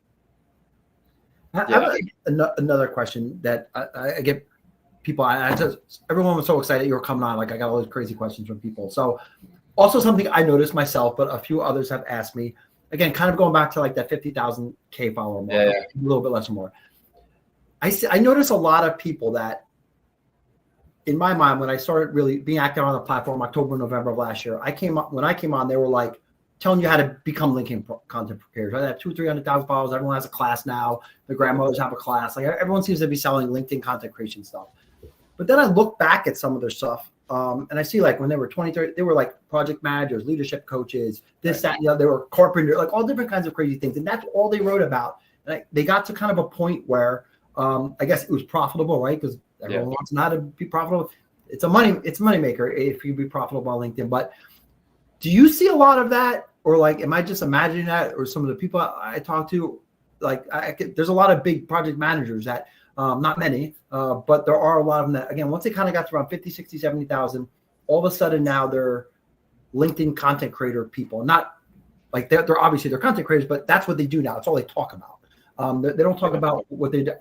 I have another question that I get people. Everyone was so excited you were coming on. Like, I got all these crazy questions from people. So also something I noticed myself, but a few others have asked me, again, kind of going back to like that 50,000K follower mark, a little bit less or more. I notice a lot of people that, in my mind, when I started really being active on the platform, October, November of last year, when I came on, they were like telling you how to become LinkedIn content creators. I have 200,000-300,000 followers. Everyone has a class now. The grandmothers have a class. Like, everyone seems to be selling LinkedIn content creation stuff. But then I look back at some of their stuff, and I see, like, when they were 20, 30, they were like project managers, leadership coaches, this, that, they were carpenter, like all different kinds of crazy things. And that's all they wrote about. And they got to kind of a point where I guess it was profitable, right? Because everyone wants to know how to be profitable. It's a money maker if you be profitable on LinkedIn. But do you see a lot of that, or like, am I just imagining that? Or some of the people I talk to, like there's a lot of big project managers that, not many, but there are a lot of them that, again, once they kind of got to around 50, 60, 70,000, all of a sudden now they're LinkedIn content creator people. Not like they're obviously they're content creators, but that's what they do now. It's all they talk about. They don't talk about what they do.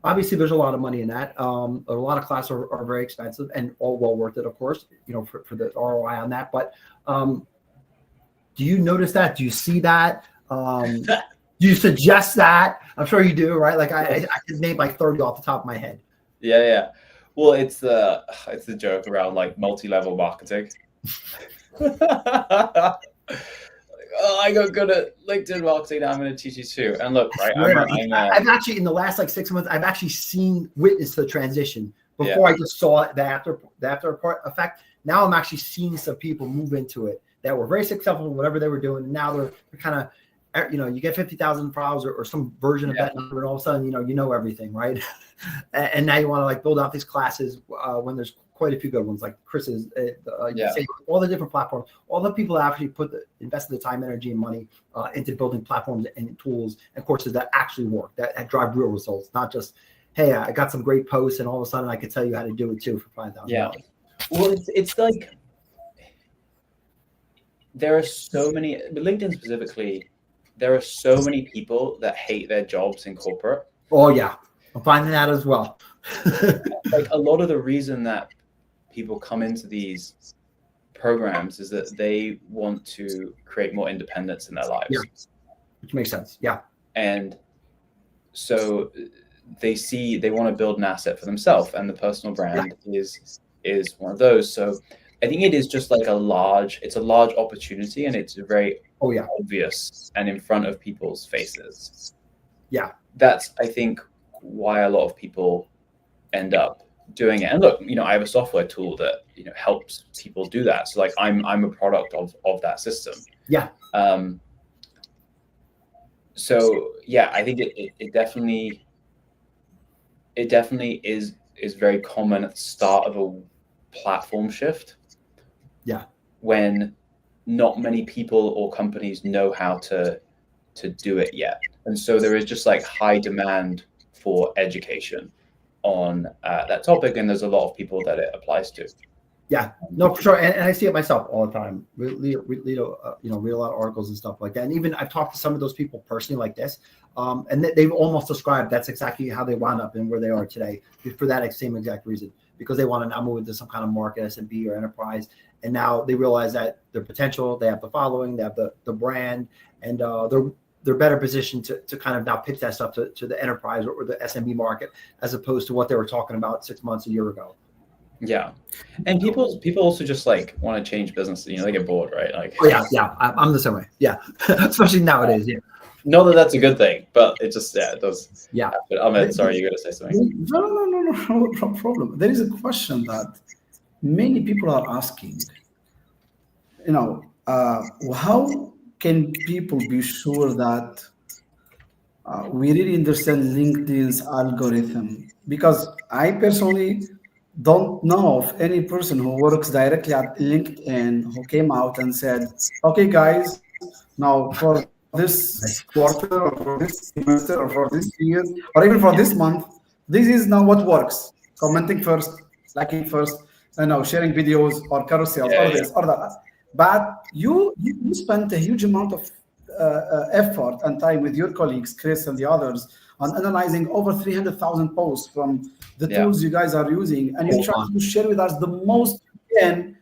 Obviously, there's a lot of money in that. A lot of classes are very expensive and all well worth it, of course, for the ROI on that. But do you notice that? Do you see that? Do you suggest that? I'm sure you do, right? Like I could name like 30 off the top of my head. Yeah. Well, it's the joke around like multi-level marketing. Oh, I got good at LinkedIn marketing. Now I'm going to teach you too. And look, right, I've actually, in the last like 6 months, I've actually witnessed the transition. Before I just saw the after effect. Now I'm actually seeing some people move into it that were very successful in whatever they were doing. And now they're kind of, you get 50,000 files or some version of that number, and all of a sudden, you know everything, right? And now you want to like build out these classes when there's quite a few good ones, like Chris's, say all the different platforms, all the people that actually invested the time, energy, and money into building platforms and tools and courses that actually work, that drive real results, not just, hey, I got some great posts and all of a sudden I could tell you how to do it too for $5,000. Yeah. Well, it's like there are so many, but LinkedIn specifically, there are so many people that hate their jobs in corporate. Oh yeah, I'm finding that as well. Like a lot of the reason that people come into these programs is that they want to create more independence in their lives. Yeah. Which makes sense. Yeah. And so they want to build an asset for themselves, and the personal brand is one of those. So I think it is just like a large opportunity, and it's very obvious and in front of people's faces. Yeah. That's, I think, why a lot of people end up doing it. And look, I have a software tool that, helps people do that. So like I'm a product of that system. Yeah. So yeah, I think it definitely is very common at the start of a platform shift. Yeah. When not many people or companies know how to do it yet. And so there is just like high demand for education on that topic, and there's a lot of people that it applies to. Yeah, no, for sure, and I see it myself all the time. We read a lot of articles and stuff like that, and even I've talked to some of those people personally, like this, and they've almost described that's exactly how they wound up and where they are today for that same exact reason, because they want to now move into some kind of market, SMB or enterprise, and now they realize that their potential, they have the following, they have the brand, and they're better positioned to kind of now pitch that stuff to the enterprise or the SMB market, as opposed to what they were talking about 6 months, a year ago. Yeah. And people also just like want to change business. They get bored, right? Like, yeah. I'm the same way. Yeah. Especially nowadays. Yeah. Not that that's a good thing, but it just, it does. Yeah. But Ahmed, sorry, you're going to say something. No problem. There is a question that many people are asking, how can people be sure that we really understand LinkedIn's algorithm? Because I personally don't know of any person who works directly at LinkedIn who came out and said, okay, guys, now for this quarter or for this semester or for this year or even for this month, this is now what works. Commenting first, liking first, sharing videos or carousels or this or that. But you spent a huge amount of effort and time with your colleagues, Chris and the others, on analyzing over 300,000 posts from the tools you guys are using, and you try to share with us the most you can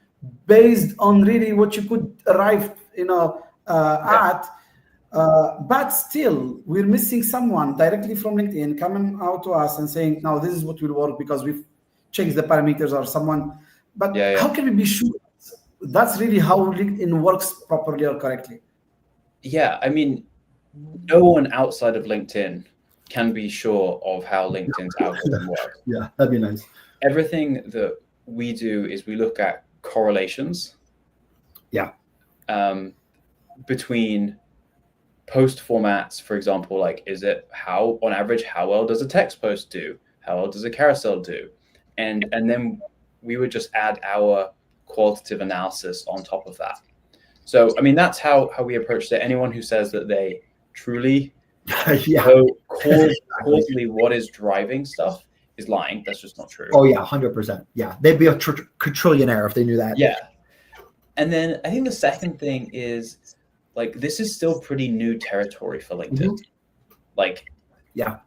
based on really what you could arrive, at. But still, we're missing someone directly from LinkedIn coming out to us and saying, "Now this is what will work because we've changed the parameters," or someone. But how can we be sure that's really how LinkedIn works properly or correctly? Yeah, I mean, no one outside of LinkedIn can be sure of how LinkedIn's algorithm works. Yeah, that'd be nice. Everything that we do is we look at correlations. Yeah. Between post formats, for example, like on average, how well does a text post do? How well does a carousel do? And then we would just add our qualitative analysis on top of that. So, I mean, that's how we approach it. Anyone who says that they truly Yeah. So causally, what is driving stuff is lying. That's just not true. Oh yeah, 100%. Yeah, they'd be a quadrillionaire if they knew that. Yeah. And then I think the second thing is like this is still pretty new territory for LinkedIn. Like, Yeah.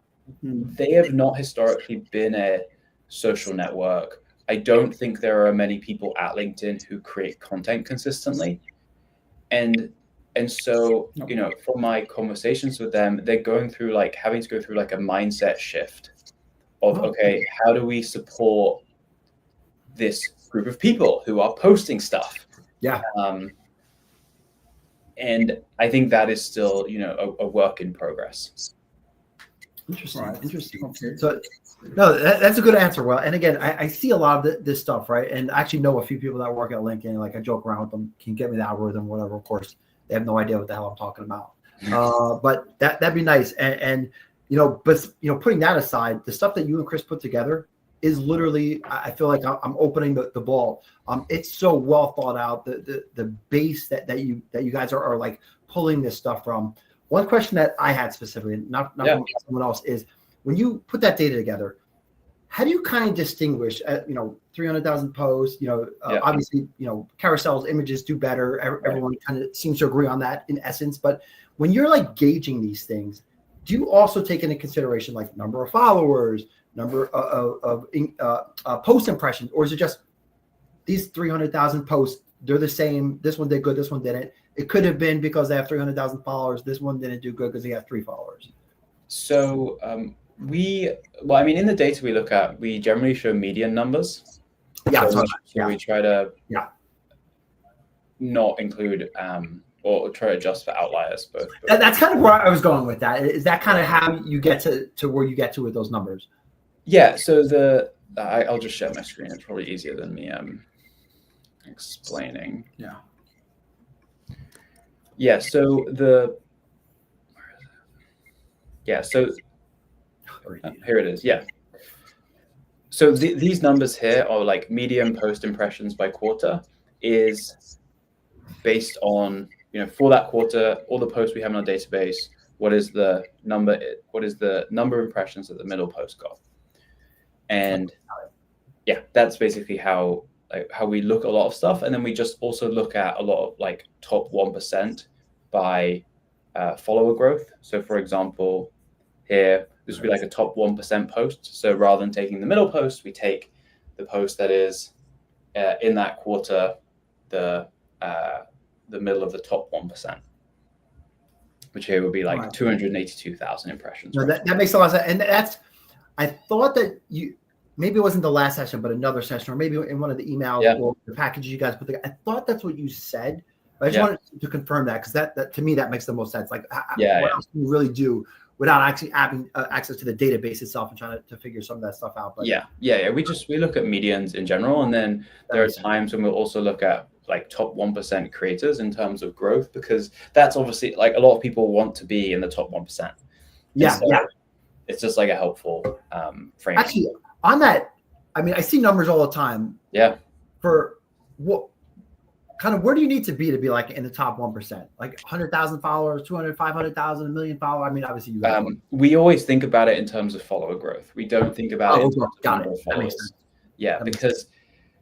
they have not historically been a social network. I don't think there are many people at LinkedIn who create content consistently. And so, you know, from my conversations with them, they're going through like having to go through like a mindset shift of, okay, how do we support this group of people who are posting stuff? Yeah. And I think that is still, you know, a work in progress. Interesting. Right. Interesting. Okay. So, no, that's a good answer. Well, and again, I see a lot of this stuff, right? And I actually know a few people that work at LinkedIn. Like I joke around with them, can get me the algorithm, whatever. Of course, they have no idea what the hell I'm talking about. But that'd be nice. And you know, but you know, putting that aside, the stuff that you and Chris put together is literally, I feel like I'm opening the ball. It's so well thought out. The base that you guys are like pulling this stuff from. One question that I had specifically, not from someone else, is when you put that data together, how do you kind of distinguish, you know, 300,000 posts, you know, obviously, you know, carousels, images do better. Everyone kind of seems to agree on that in essence. But when you're like gauging these things, do you also take into consideration like number of followers, number of post impressions, or is it just these 300,000 posts, they're the same, this one did good, this one didn't? It could have been because they have 300,000 followers. This one didn't do good because he had 3 followers. So well, I mean, in the data we look at, we generally show median numbers. Yeah. So we try to not include or try to adjust for outliers. Both. That's kind of where I was going with that. Is that kind of how you get to where you get to with those numbers? Yeah. So I'll just share my screen. It's probably easier than me explaining. Yeah. So here it is. Yeah. So these numbers here are like median post impressions by quarter is based on, you know, for that quarter, all the posts we have in our database, what is the number of impressions that the middle post got? And yeah, that's basically how we look at a lot of stuff. And then we just also look at a lot of like top 1% by follower growth. So for example, here, this would be like a top 1% post. So rather than taking the middle post, we take the post that is in that quarter, the middle of the top 1%, which here would be like 282,000 impressions. No, that makes a lot of sense. And that's, I thought that maybe it wasn't the last session, but another session, or maybe in one of the emails or the packages you guys put together. I thought that's what you said. But I just wanted to confirm that, because that to me, that makes the most sense. Like, what else can you really do without actually having access to the database itself and trying to figure some of that stuff out? But we look at medians in general, and then there are times when we'll also look at like top 1% creators in terms of growth, because that's obviously like a lot of people want to be in the top 1%. It's just like a helpful frame. Actually, on that, I mean, I see numbers all the time. Yeah. For what kind of, where do you need to be like in the top 1%? Like 100,000 followers, 200, 500,000, 1 million followers? I mean, obviously you guys we always think about it in terms of follower growth. We don't think about it in terms of got it. That makes sense. Yeah, because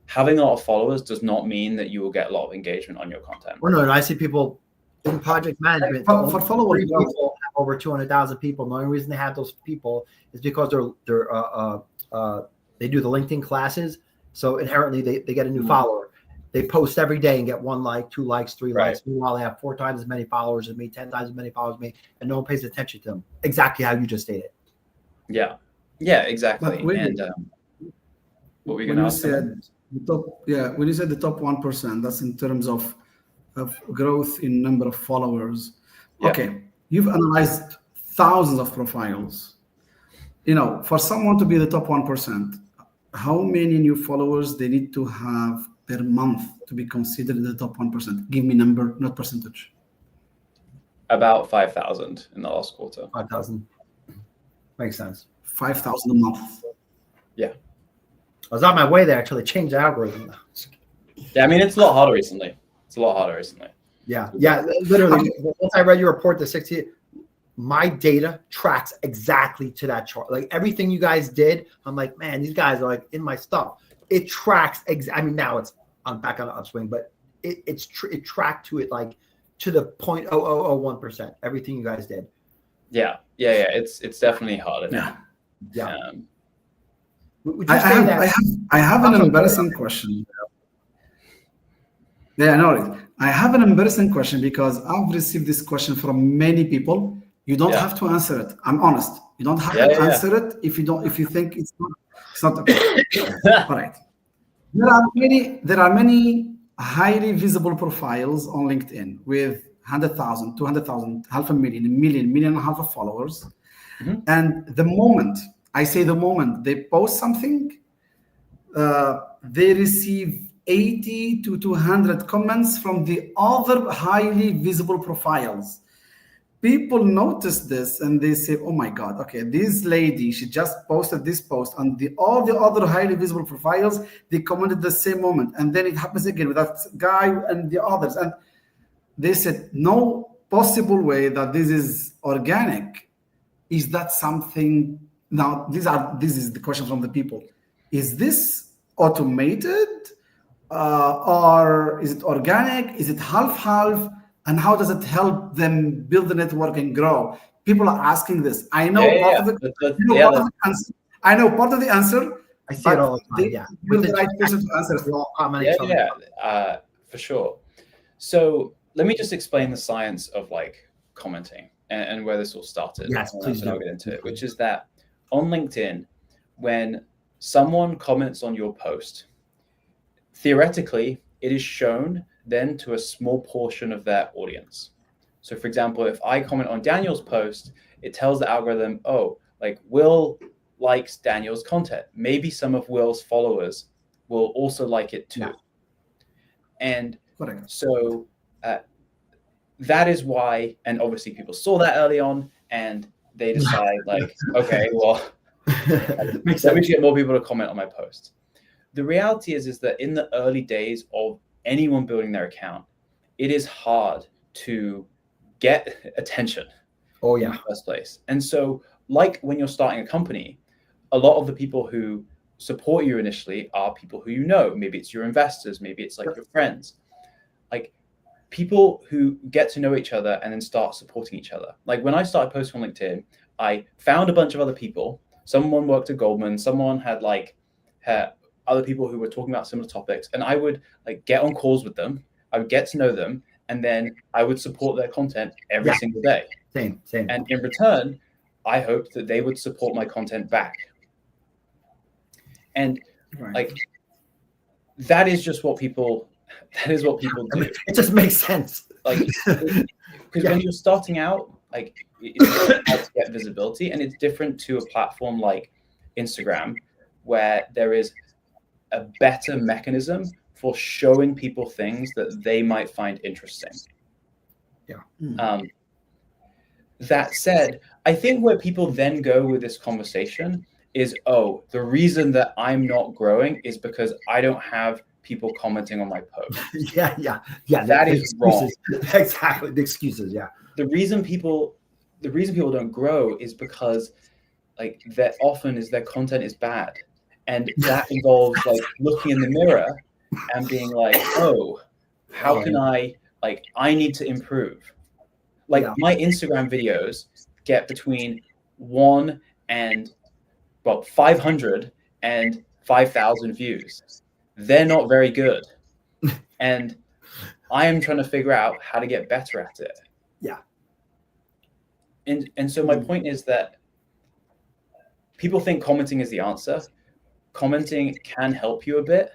having a lot of followers does not mean that you will get a lot of engagement on your content. Well, no, I see people in project management for followers, people have over 200,000 people. The only reason they have those people is because they do the LinkedIn classes. So inherently they get a new follower. They post every day and get 1 like, 2 likes, 3 likes. Meanwhile, they have 4 times as many followers as me, 10 times as many followers as me, and no one pays attention to them. Exactly how you just stated. Yeah, exactly. And what were you going to ask? When you said the top 1%, that's in terms of growth in number of followers. Yeah. Okay, you've analyzed thousands of profiles. You know, for someone to be the top 1%, how many new followers they need to have per month to be considered the top 1%? Give me number, not percentage. About 5,000 in the last quarter. 5,000. Makes sense. 5,000 a month. Yeah. I was on my way there until they changed the algorithm. Yeah, I mean, it's a lot harder recently. Yeah. Literally, once I read your report, the 60, my data tracks exactly to that chart. Like everything you guys did, I'm like, man, these guys are like in my stuff. It tracks. I mean, now it's back on the upswing, but it tracked to it like to the 0.0001%. Everything you guys did. Yeah. It's definitely harder now. Yeah. Would you say that? I have an embarrassing question. Yeah, no, I have an embarrassing question because I've received this question from many people. You don't have to answer it. I'm honest. You don't have to answer it if you think it's not okay. All right. There are many highly visible profiles on LinkedIn with 100,000, 200,000, 500,000, 1 million and a half of followers. Mm-hmm. And the moment they post something, they receive 80 to 200 comments from the other highly visible profiles. People notice this and they say, oh my God, okay, this lady, she just posted this post on all the other highly visible profiles, they commented the same moment. And then it happens again with that guy and the others. And they said, no possible way that this is organic. Is that something? Now, this is the question from the people. Is this automated or is it organic? Is it half-half? And how does it help them build the network and grow? People are asking this. I know part of the answer. I see it all the time. Yeah, you're the right person to answer. For sure. So let me just explain the science of like commenting and where this all started. Yes, please do. I'll get into it, which is that on LinkedIn, when someone comments on your post, theoretically, it is shown then to a small portion of their audience. So for example, if I comment on Daniel's post, it tells the algorithm, oh, like Will likes Daniel's content. Maybe some of Will's followers will also like it too. Yeah. And so that is why, and obviously people saw that early on and they decide like, okay, well, let me get more people to comment on my post. The reality is that in the early days of anyone building their account, it is hard to get attention. Oh yeah. In the first place. And so like when you're starting a company, a lot of the people who support you initially are people who you know. Maybe it's your investors, maybe it's like your friends. Like people who get to know each other and then start supporting each other. Like when I started posting on LinkedIn, I found a bunch of other people. Someone worked at Goldman, someone had other people who were talking about similar topics, and I would like get on calls with them. I would get to know them, and then I would support their content every single day. Same. And in return, I hoped that they would support my content back. And like that is what people do. It just makes sense. Like because when you're starting out, like it's hard to get visibility, and it's different to a platform like Instagram, where there is a better mechanism for showing people things that they might find interesting. Yeah. That said, I think where people then go with this conversation is, oh, the reason that I'm not growing is because I don't have people commenting on my post. Yeah. That is wrong. Exactly. The excuses. Yeah. The reason people don't grow is because like that often is their content is bad. And that involves like looking in the mirror and being like, oh, how can I need to improve. Like my Instagram videos get between 1 and 500 and 5,000 views. They're not very good. And I am trying to figure out how to get better at it. Yeah. And so my point is that people think commenting is the answer. Commenting can help you a bit,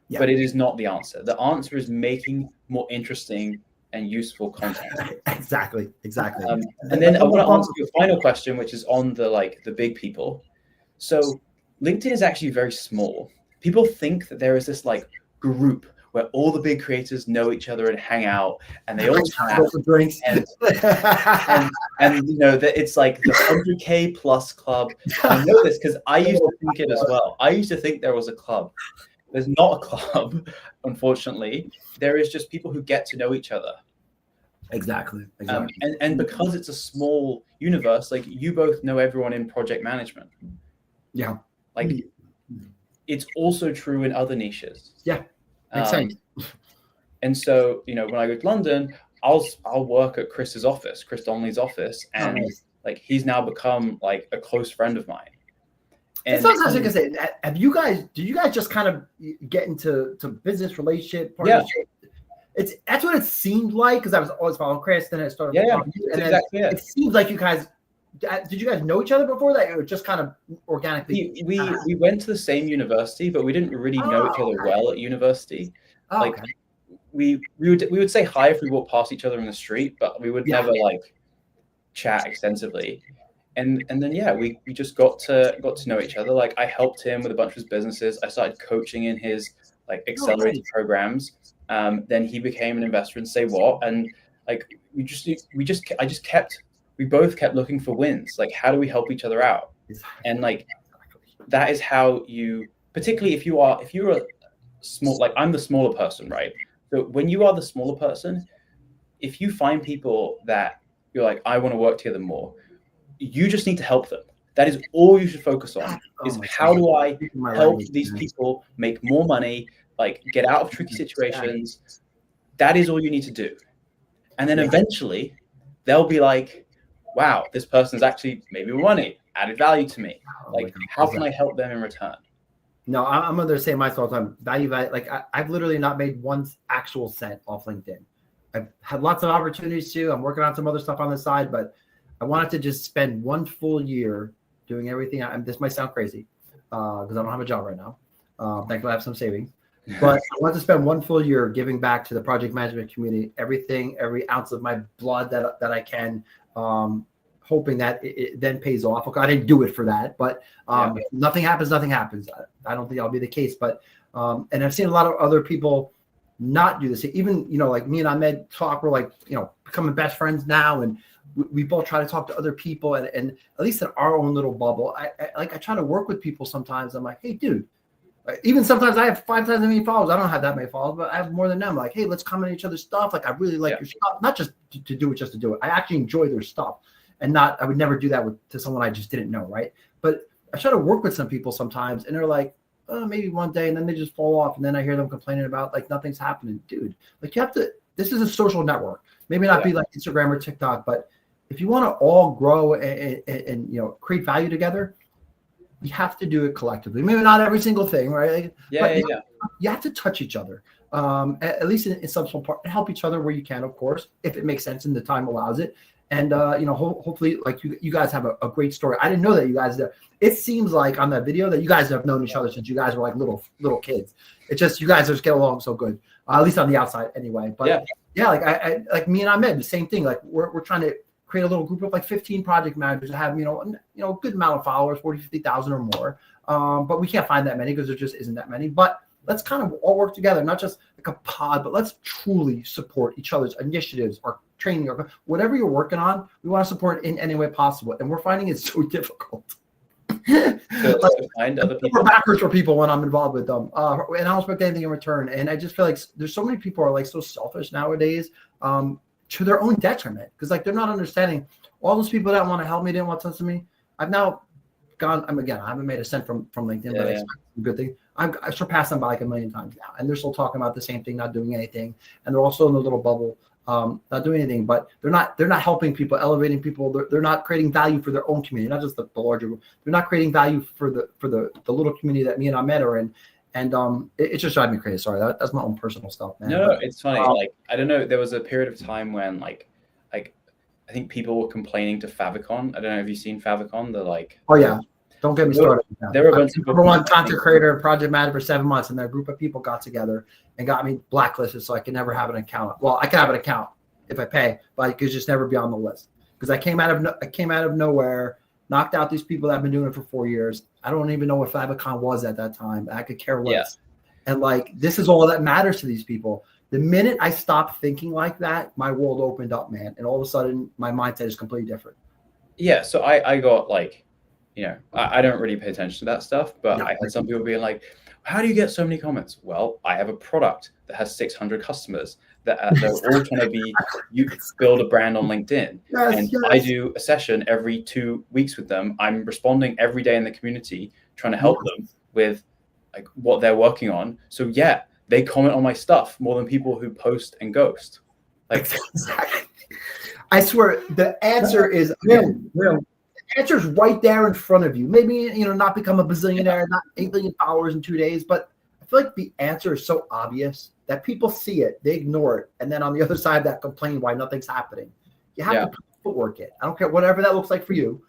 but it is not the answer. The answer is making more interesting and useful content. Exactly. And then I want to answer your final question, which is on the big people. So LinkedIn is actually very small. People think that there is this like group where all the big creators know each other and hang out, and they all chat and you know that it's like the 100K plus club. I know this because I used to think it as well. I used to think there was a club. There's not a club, unfortunately. There is just people who get to know each other. Exactly. And because it's a small universe, like you both know everyone in project management. Yeah. Like it's also true in other niches. Yeah. Makes sense. And so, you know, when I go to London, I'll work at Chris Donnelly's office, and nice. like he's now become like a close friend of mine. And that's what I was gonna say. Do you guys just kind of get into business relationship partnership? That's what it seemed like, because I was always following Chris, then I started following you, and exactly it seems like you guys did you guys know each other before that, or just kind of organically? We went to the same university, but we didn't really know each other well at university. Like we would say hi if we walked past each other in the street, but we would never like chat extensively. And then we just got to know each other. Like I helped him with a bunch of his businesses. I started coaching in his like accelerated programs. Then he became an investor in Say What, and like we both kept looking for wins. Like, how do we help each other out? And like that is how you, particularly if you're a small, like I'm the smaller person, right? So when you are the smaller person, if you find people that you're like, I want to work together more, you just need to help them. That is all you should focus on. Is how do I help these people make more money, like get out of tricky situations? That is all you need to do. And then eventually they'll be like, wow, this person's actually made me money, added value to me. Like, how can I help them in return? No, I'm going to say myself, I'm value. Like I've literally not made one actual cent off LinkedIn. I've had lots of opportunities too. I'm working on some other stuff on the side, but I wanted to just spend one full year doing everything. This might sound crazy because I don't have a job right now. Thankfully, I have some savings. But I want to spend one full year giving back to the project management community, every ounce of my blood that I can, hoping that it then pays off. Okay, I didn't do it for that, but if nothing happens, nothing happens. I don't think that'll be the case. But and I've seen a lot of other people not do this. Even, like me and Ahmed talk, we're like, becoming best friends now, and we both try to talk to other people, and at least in our own little bubble. I try to work with people sometimes. I'm like, hey, dude. Even sometimes I have 5 times as many followers. I don't have that many followers, but I have more than them. Like, hey, let's comment on each other's stuff. Like, I really like your stuff. Not just to do it, just to do it. I actually enjoy their stuff, and I would never do that to someone I just didn't know, right? But I try to work with some people sometimes, and they're like, oh, maybe one day, and then they just fall off, and then I hear them complaining about like nothing's happening, dude. Like, you have to. This is a social network. Maybe not be like Instagram or TikTok, but if you want to all grow and create value together, you have to do it collectively. Maybe not every single thing, right? You have to touch each other, at least in some part, and help each other where you can, of course, if it makes sense and the time allows it. And hopefully, like you guys have a great story. I didn't know that you guys. It seems like on that video that you guys have known each other since you guys were like little kids. It's just you guys just get along so good, at least on the outside, anyway. But like I like me and Ahmed, the same thing. Like we're trying to create a little group of like 15 project managers that have, a good amount of followers, 40, 50,000 or more. But we can't find that many because there just isn't that many. But let's kind of all work together, not just like a pod, but let's truly support each other's initiatives or training or whatever you're working on. We want to support in any way possible. And we're finding it so difficult. To find other people. We're backwards for people when I'm involved with them. And I don't expect anything in return. And I just feel like there's so many people are like so selfish nowadays. To their own detriment, because like they're not understanding all those people that want to help me, didn't want to touch me. I've now gone. I haven't made a cent from LinkedIn, but it's a good thing. I've surpassed them by like 1 million times now, and they're still talking about the same thing, not doing anything, and they're also in a little bubble, not doing anything. But they're not helping people, elevating people. They're not creating value for their own community, not just the larger. They're not creating value for the little community that me and Ahmed are in. And it just drives me crazy. Sorry, that's my own personal stuff, man. No, it's funny. Like I don't know. There was a period of time when like I think people were complaining to Favicon. I don't know. Have you seen Favicon? The like. Oh yeah. Don't get me started. There were a bunch of number one content creator and project manager for 7 months, and their group of people got together and got me blacklisted, so I could never have an account. Well, I can have an account if I pay, but I could just never be on the list because I came out of nowhere. Knocked out these people that have been doing it for 4 years. I don't even know what Favicon was at that time. I could care less. Yeah. And like, this is all that matters to these people. The minute I stopped thinking like that, my world opened up, man. And all of a sudden my mindset is completely different. Yeah. So I got like, I don't really pay attention to that stuff, but I had some people being like, how do you get so many comments? Well, I have a product that has 600 customers that they're all trying to be, you build a brand on LinkedIn. And I do a session every 2 weeks with them. I'm responding every day in the community, trying to help them with like what they're working on. So yeah, they comment on my stuff more than people who post and ghost. Like, I swear the answer is the answer is right there in front of you. Maybe, not become a bazillionaire, not 8 billion followers in 2 days, but I feel like the answer is so obvious that people see it, they ignore it, and then on the other side that complain why nothing's happening. You have to put the footwork in. I don't care whatever that looks like for you,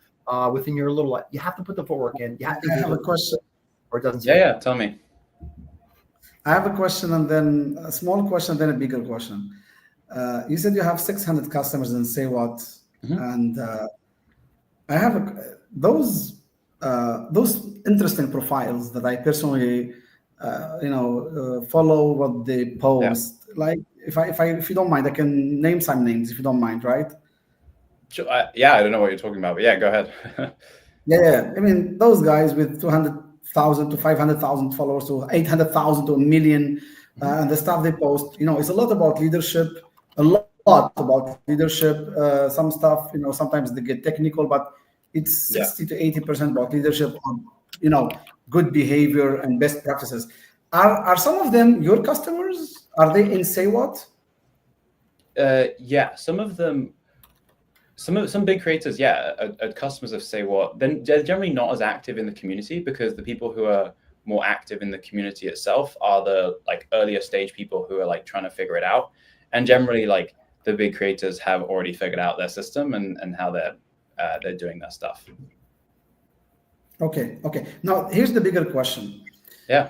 within your little life. You have to put the footwork in. You have to. I have a question. Or it doesn't. Yeah. Tell me. I have a question, and then a small question, and then a bigger question. You said you have 600 customers in Say What, and I have those interesting profiles that I personally, follow what they post. Yeah. Like, if you don't mind, I can name some names if you don't mind, right? Sure. I don't know what you're talking about, but yeah, go ahead. Yeah. I mean, those guys with 200,000 to 500,000 followers to 800,000 to 1 million, and the stuff they post, it's a lot about leadership. A lot about leadership. Some stuff, sometimes they get technical, but it's 60 to 80% about leadership on, good behavior and best practices. Are some of them your customers? Are they in Say What? Yeah, some of them. Some big creators, are customers of Say What. Then they're generally not as active in the community, because the people who are more active in the community itself are the like earlier stage people who are like trying to figure it out. And generally, like the big creators have already figured out their system and how they're doing their stuff. Okay. Now here's the bigger question. Yeah.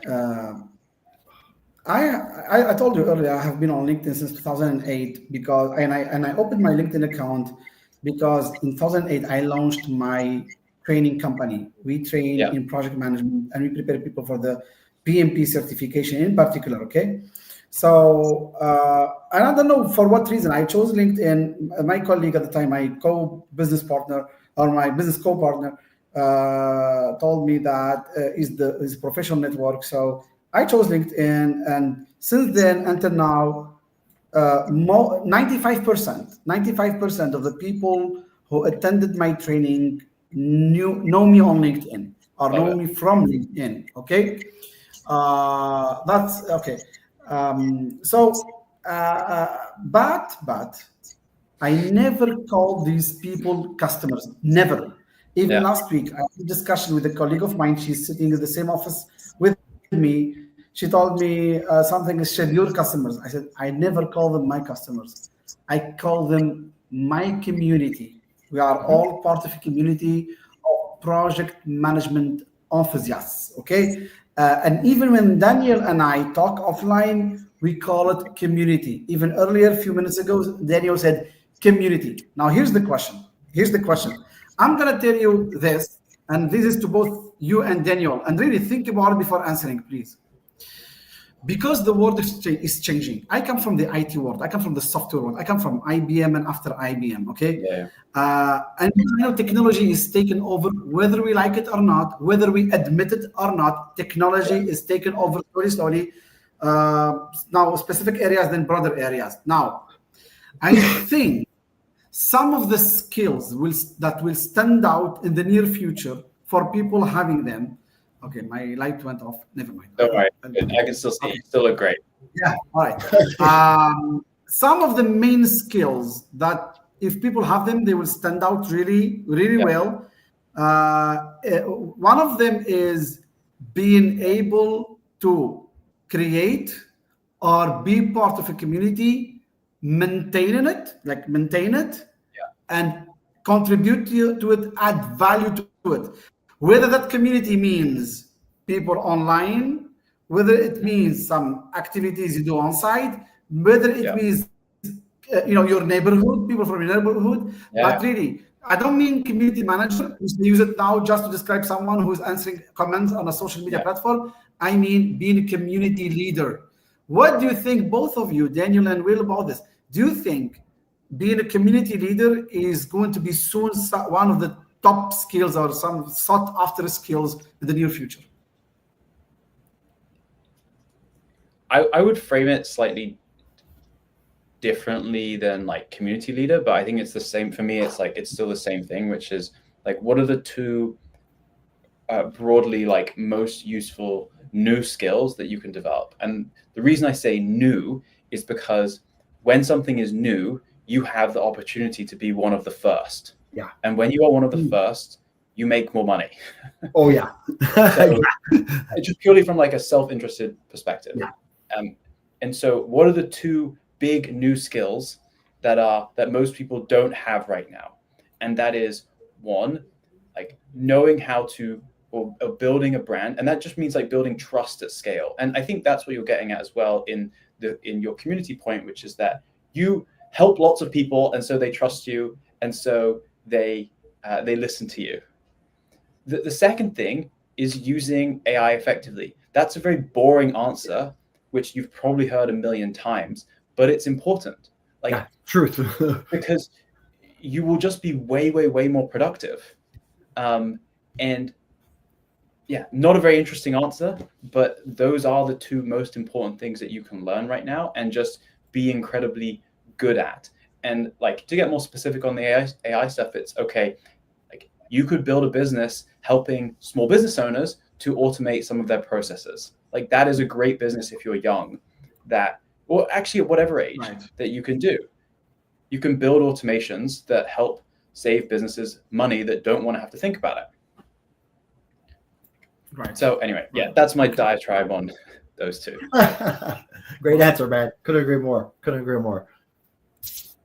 I told you earlier I have been on LinkedIn since 2008 because I opened my LinkedIn account because in 2008 I launched my training company. We train in project management and we prepare people for the PMP certification in particular. Okay. So and I don't know for what reason I chose LinkedIn. My colleague at the time, my co-business partner or my business co-partner, told me that is professional network. So I chose LinkedIn, and since then until now, 95% of the people who attended my training know me on LinkedIn or know me from LinkedIn. Okay, that's okay. But I never call these people customers. Never. Even last week, I had a discussion with a colleague of mine. She's sitting in the same office with me. She told me something is your customers. I said, I never call them my customers. I call them my community. We are all part of a community of project management enthusiasts. Okay. And even when Daniel and I talk offline, we call it community. Even earlier, a few minutes ago, Daniel said community. Now, here's the question. I'm going to tell you this, and this is to both you and Daniel, and really think about it before answering, please. Because the world is changing. I come from the IT world. I come from the software world. I come from IBM and after IBM, okay? And technology is taken over, whether we like it or not, whether we admit it or not, technology is taken over slowly. Now, specific areas, then broader areas. Now, I think some of the skills that will stand out in the near future for people having them. Okay, my light went off. Never mind. All right. I can still see. You still look great. Yeah. All right. Some of the main skills that if people have them, they will stand out really, really well. One of them is being able to create or be part of a community, maintain it, and contribute to it, add value to it. Whether that community means people online, whether it means some activities you do on site, whether it means your neighborhood, people from your neighborhood. But really, I don't mean community manager. We use it now just to describe someone who's answering comments on a social media platform. I mean being a community leader. What do you think, both of you, Daniel and Will, about this? Do you think being a community leader is going to be soon one of the top skills or some sought after skills in the near future? I would frame it slightly differently than like community leader, but I think it's the same for me. It's like it's still the same thing, which is like what are the two broadly like most useful new skills that you can develop? And the reason I say new is because when something is new, you have the opportunity to be one of the first. Yeah. And when you are one of the first, you make more money. Oh yeah. So just purely from like a self-interested perspective. Yeah. And so what are the two big new skills that most people don't have right now? And that is one, like knowing how to or building a brand. And that just means like building trust at scale. And I think that's what you're getting at as well in your community point, which is that you help lots of people, and so they trust you, and so they listen to you. The second thing is using AI effectively. That's a very boring answer, which you've probably heard a million times, but it's important. Like, yeah, truth. because you will just be way, way, way more productive. And yeah, not a very interesting answer, but those are the two most important things that you can learn right now and just be incredibly good at. And like to get more specific on the AI stuff, it's okay. Like you could build a business helping small business owners to automate some of their processes. Like that is a great business if you're young, or actually at whatever age that you can do. You can build automations that help save businesses money that don't want to have to think about it. Right. So anyway, yeah, that's my diatribe on those two. Great answer, man. Couldn't agree more.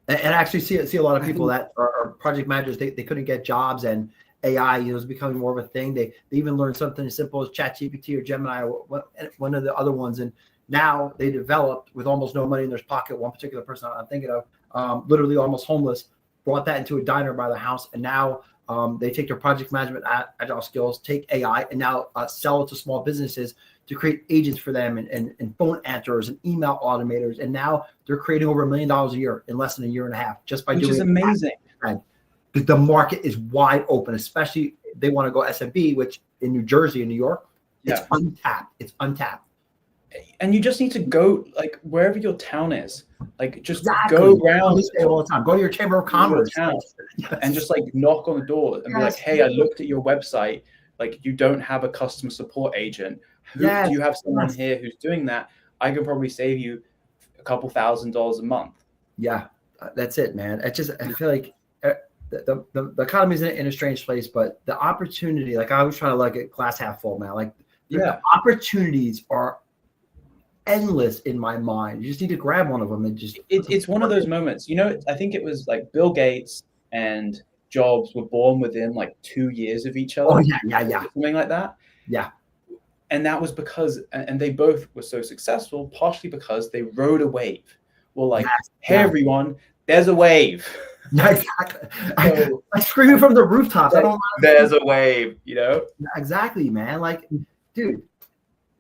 And I actually see a lot of people that are project managers. They couldn't get jobs, and AI is becoming more of a thing. They even learned something as simple as ChatGPT or Gemini, or one of the other ones, and now they developed with almost no money in their pocket. One particular person I'm thinking of, literally almost homeless, brought that into a diner by the house, and now they take their project management agile skills, take AI, and now sell it to small businesses to create agents for them and phone answerers and email automators. And now they're creating over $1 million a year in less than a year and a half just by doing it. Which is amazing. The market is wide open, especially they want to go SMB, which in New Jersey and New York, it's untapped. It's untapped. And you just need to go like wherever your town is, like just go around all the time. Go to your chamber of commerce and just like knock on the door and be like, hey, I looked at your website. Like you don't have a customer support agent. Do you have someone here who's doing that? I can probably save you a couple $1,000s a month. Yeah, that's it, man. I feel like the economy is in a strange place, but the opportunity, like I was trying to look at glass half full, man. Like the opportunities are endless in my mind. You just need to grab one of them and just. It's one of those moments. You know, I think it was like Bill Gates and Jobs were born within like 2 years of each other. Oh yeah. Something like that. Yeah. And that was because, and they both were so successful, partially because they rode a wave. Well, like, hey everyone, there's a wave. Yeah, exactly. I screaming from the rooftops. There's a wave, you know? Exactly, man. Like, dude,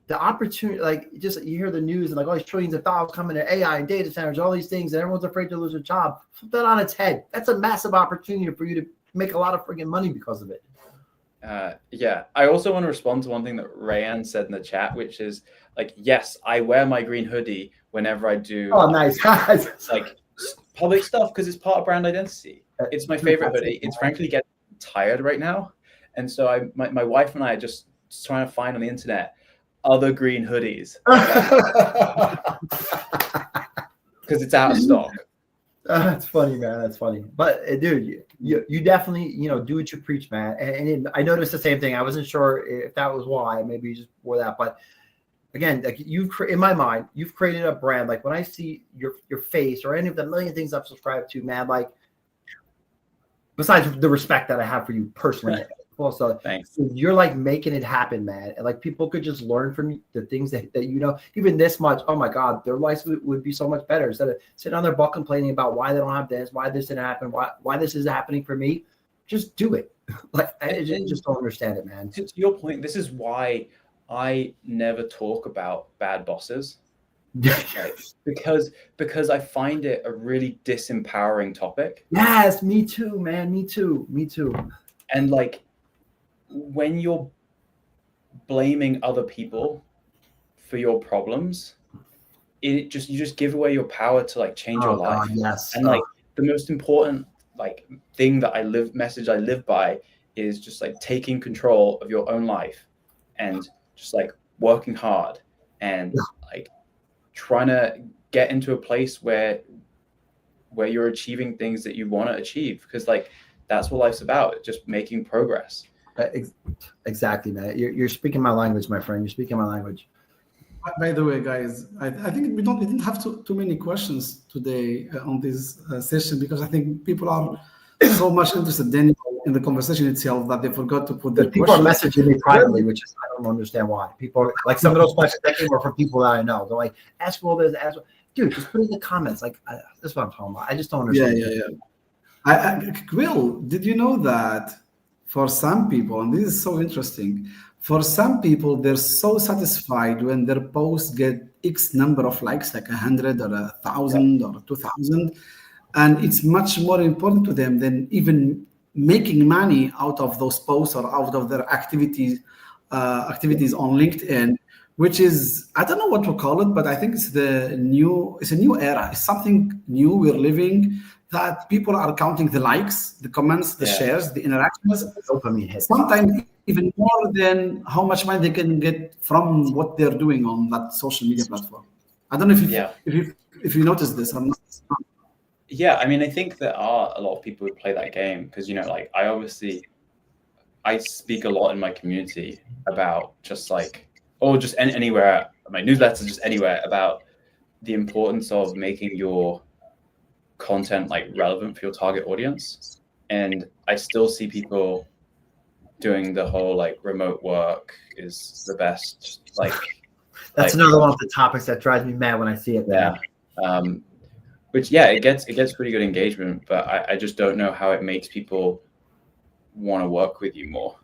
the opportunity, like, just you hear the news and like all these trillions of dollars coming to AI and data centers, all these things, and everyone's afraid to lose a job. Flip that on its head. That's a massive opportunity for you to make a lot of freaking money because of it. Yeah, I also want to respond to one thing that Rayan said in the chat, which is like, yes, I wear my green hoodie whenever I do. Oh, nice. Like public stuff because it's part of brand identity. It's my favorite hoodie. It's frankly getting tired right now, and so my wife and I are just trying to find on the internet other green hoodies because it's out of stock. That's funny, man. That's funny. But dude, you definitely, do what you preach, man. And I noticed the same thing. I wasn't sure if that was why. Maybe you just wore that. But again, like in my mind, you've created a brand. Like when I see your face or any of the million things I've subscribed to, man, like besides the respect that I have for you personally, also, thanks. You're like making it happen, man. And like people could just learn from the things that even this much. Oh my God, their lives would be so much better instead of sitting on their butt complaining about why they don't have this, why this didn't happen, why this is happening for me. Just do it. Like I just don't understand it, man. To your point, this is why I never talk about bad bosses. because I find it a really disempowering topic. Yes, me too, man. Me too. And like when you're blaming other people for your problems, you just give away your power to like change your life. God, yes. And like the most important like thing that I live by is just like taking control of your own life and just like working hard and like trying to get into a place where you're achieving things that you want to achieve, because like that's what life's about, just making progress. Exactly, man. You're speaking my language, my friend. You're speaking my language. By the way, guys, I think we didn't have too many questions today on this session, because I think people are so much interested in the conversation itself that they forgot to put their people questions. are messaging me privately, which is, I don't understand why. People are, like, some of those questions that came are from people that I know. They're like, ask all this, dude, just put it in the comments. Like, that's what I'm talking about. I just don't understand. Yeah. Will, did you know that for some people, and this is so interesting, for some people, they're so satisfied when their posts get X number of likes, like 100 or 1,000 or 2,000, and it's much more important to them than even making money out of those posts or out of their activities on LinkedIn, which is, I don't know what to call it, but I think it's a new era. It's something new we're living, that people are counting the likes, the comments, the shares, the interactions, Dopamine hits. sometimes even more than how much money they can get from what they're doing on that social media platform. I don't know if you noticed this or not. Yeah, I mean, I think there are a lot of people who play that game because, you know, like I speak a lot in my community about just like, or just anywhere, my newsletters, just anywhere, about the importance of making your content like relevant for your target audience. And I still see people doing the whole like remote work is the best. Like that's another one of the topics that drives me mad when I see it. Yeah. Which it gets pretty good engagement, but I just don't know how it makes people want to work with you more,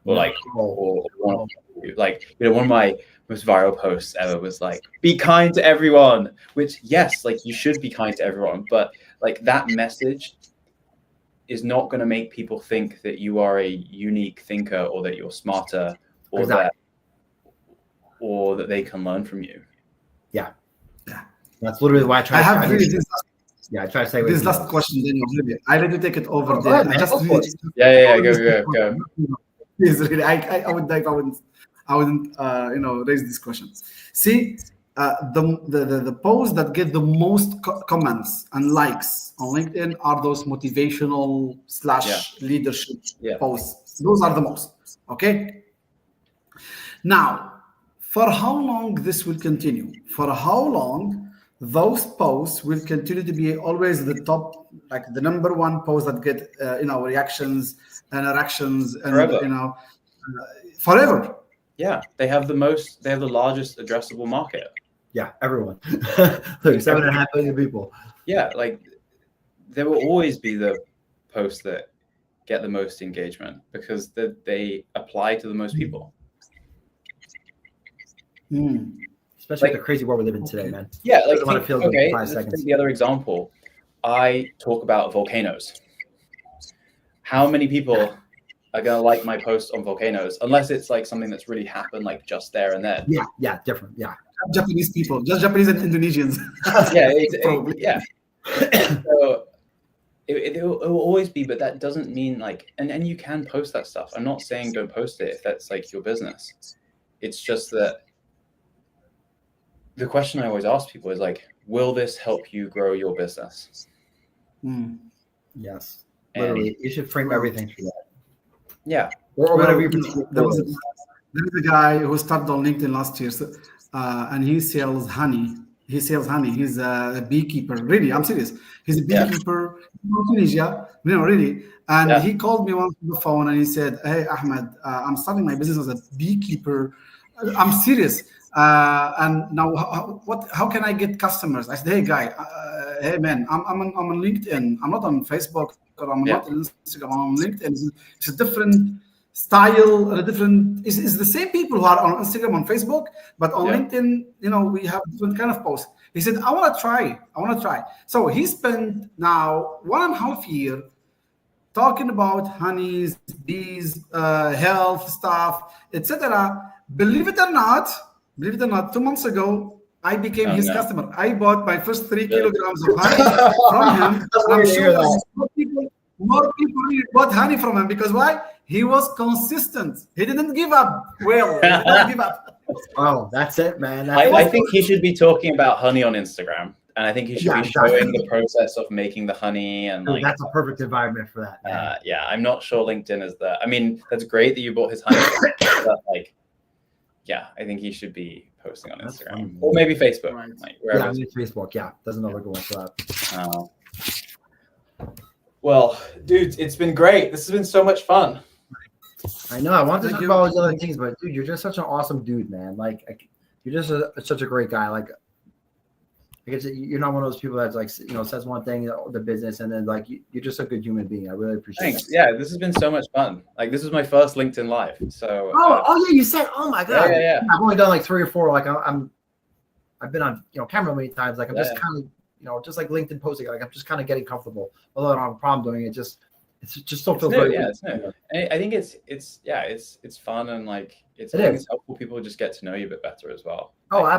or like, or want to, like, you know, one of my most viral posts ever was like, be kind to everyone, which yes, like you should be kind to everyone, but like that message is not going to make people think that you are a unique thinker or that you're smarter or that they can learn from you. Yeah. That's literally why I try. I try to say this last question. Then I let you take it over. Go ahead, man. Go. Please, really, I wouldn't raise this question. See, the posts that get the most comments and likes on LinkedIn are those motivational / leadership posts. Those are the most. Okay. Now, for how long this will continue? For how long those posts will continue to be always the top, like the number one post that get reactions and interactions, and forever. Forever. Yeah, they have the largest addressable market. Yeah, everyone. 7.5 billion people. Yeah, like there will always be the posts that get the most engagement because they apply to the most people. Especially with the crazy world we live in today, man. Yeah, like let's take the other example. I talk about volcanoes. How many people are gonna like my post on volcanoes unless it's like something that's really happened like just there and then? Yeah, different. Yeah. Japanese people, just Japanese and Indonesians. Yeah. So it will always be, but that doesn't mean like, and you can post that stuff. I'm not saying don't post it if that's like your business. It's just that the question I always ask people is like, will this help you grow your business? Yes. Literally, you should frame everything for that. Yeah. Or whatever you there was a guy who started on LinkedIn last year, and he sells honey. He's a beekeeper. Really, I'm serious. He's a beekeeper in Tunisia. Really. And he called me once on the phone and he said, "Hey, Ahmed, I'm starting my business as a beekeeper. I'm serious. And now, how can I get customers?" I said, "Hey, guy, hey, man, I'm on LinkedIn. I'm not on Facebook or I'm not on Instagram. I'm on LinkedIn. It's a different style, it's the same people who are on Instagram, on Facebook, but on LinkedIn, we have different kind of posts." He said, I want to try. So he spent now 1.5 years talking about honeys, bees, health stuff, etc. Believe it or not, 2 months ago, I became Oh, his no. customer. I bought my first 3 Really? kilograms of honey from him. That's I'm weird to hear sure that. more people really bought honey from him because why? He was consistent. He didn't give up. Well, he didn't give up. Oh, that's it, man. I think he should be talking about honey on Instagram, and I think he should be exactly. showing the process of making the honey and Dude, like. that's a perfect environment for that. Man. Yeah, I'm not sure LinkedIn is there. I mean, that's great that you bought his honey, but like, yeah, I think he should be posting on That's Instagram funny. or maybe Facebook, Right. like Yeah, wherever. I mean, Facebook. Yeah, there's another good one for that. Well, dude, it's been great. This has been so much fun. I know. I want to Thank talk you. about all these other things, but dude, you're just such an awesome dude, man. Like you're just such a great guy. Like, I guess you're not one of those people that's like, says one thing, the business, and then like you're just a good human being. I really appreciate Thanks. it. Yeah, this has been so much fun. Like, this is my first LinkedIn Live, so. Oh yeah, you said. Oh my god. Yeah. I've only done like 3 or 4. Like I've been on camera many times. Like I'm just Yeah. kind of just like LinkedIn posting. Like I'm just kind of getting comfortable. Although I don't have a problem doing it. It just still feels new, very yeah, good. it's new. And I think it's fun and like I It think is. it's helpful people just get to know you a bit better as well. Oh, Like,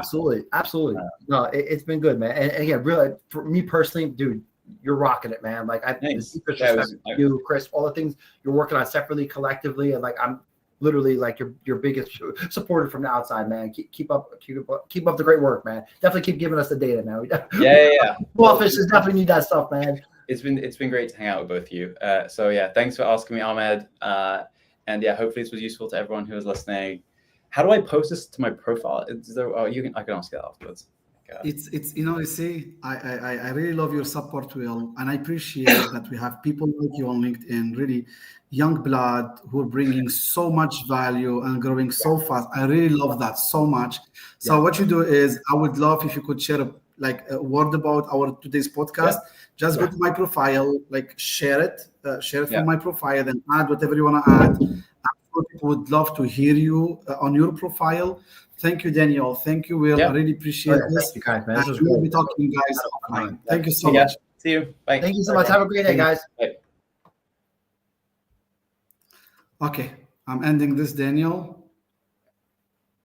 absolutely. No, it's been good, man. And again, really, for me personally, dude, you're rocking it, man. Like Thanks. the deepest Yeah, respect to you, Chris, all the things you're working on separately, collectively, and like I'm literally like your biggest supporter from the outside, man. Keep up the great work, man. Definitely keep giving us the data, man. Yeah. Offices definitely need that stuff, man. It's been great to hang out with both of you. So yeah, thanks for asking me, Ahmed. And yeah, hopefully this was useful to everyone who was listening. How do I post this to my profile? I can ask you that afterwards. It's you see, I really love your support, Will, and I appreciate that we have people like you on LinkedIn, really young blood who are bringing so much value and growing so fast. I really love that so much. So what you do is, I would love if you could share a word about our today's podcast. Just go to my profile, like share it from my profile, then add whatever you want to add. I'm sure people would love to hear you on your profile. Thank you, Daniel. Thank you, Will. I really appreciate this. Thank you, guys, man. And we'll be talking, guys, offline. Thank you so much. See you. Bye. Thank you so much. Have a great day, guys. Bye. Okay, I'm ending this, Daniel.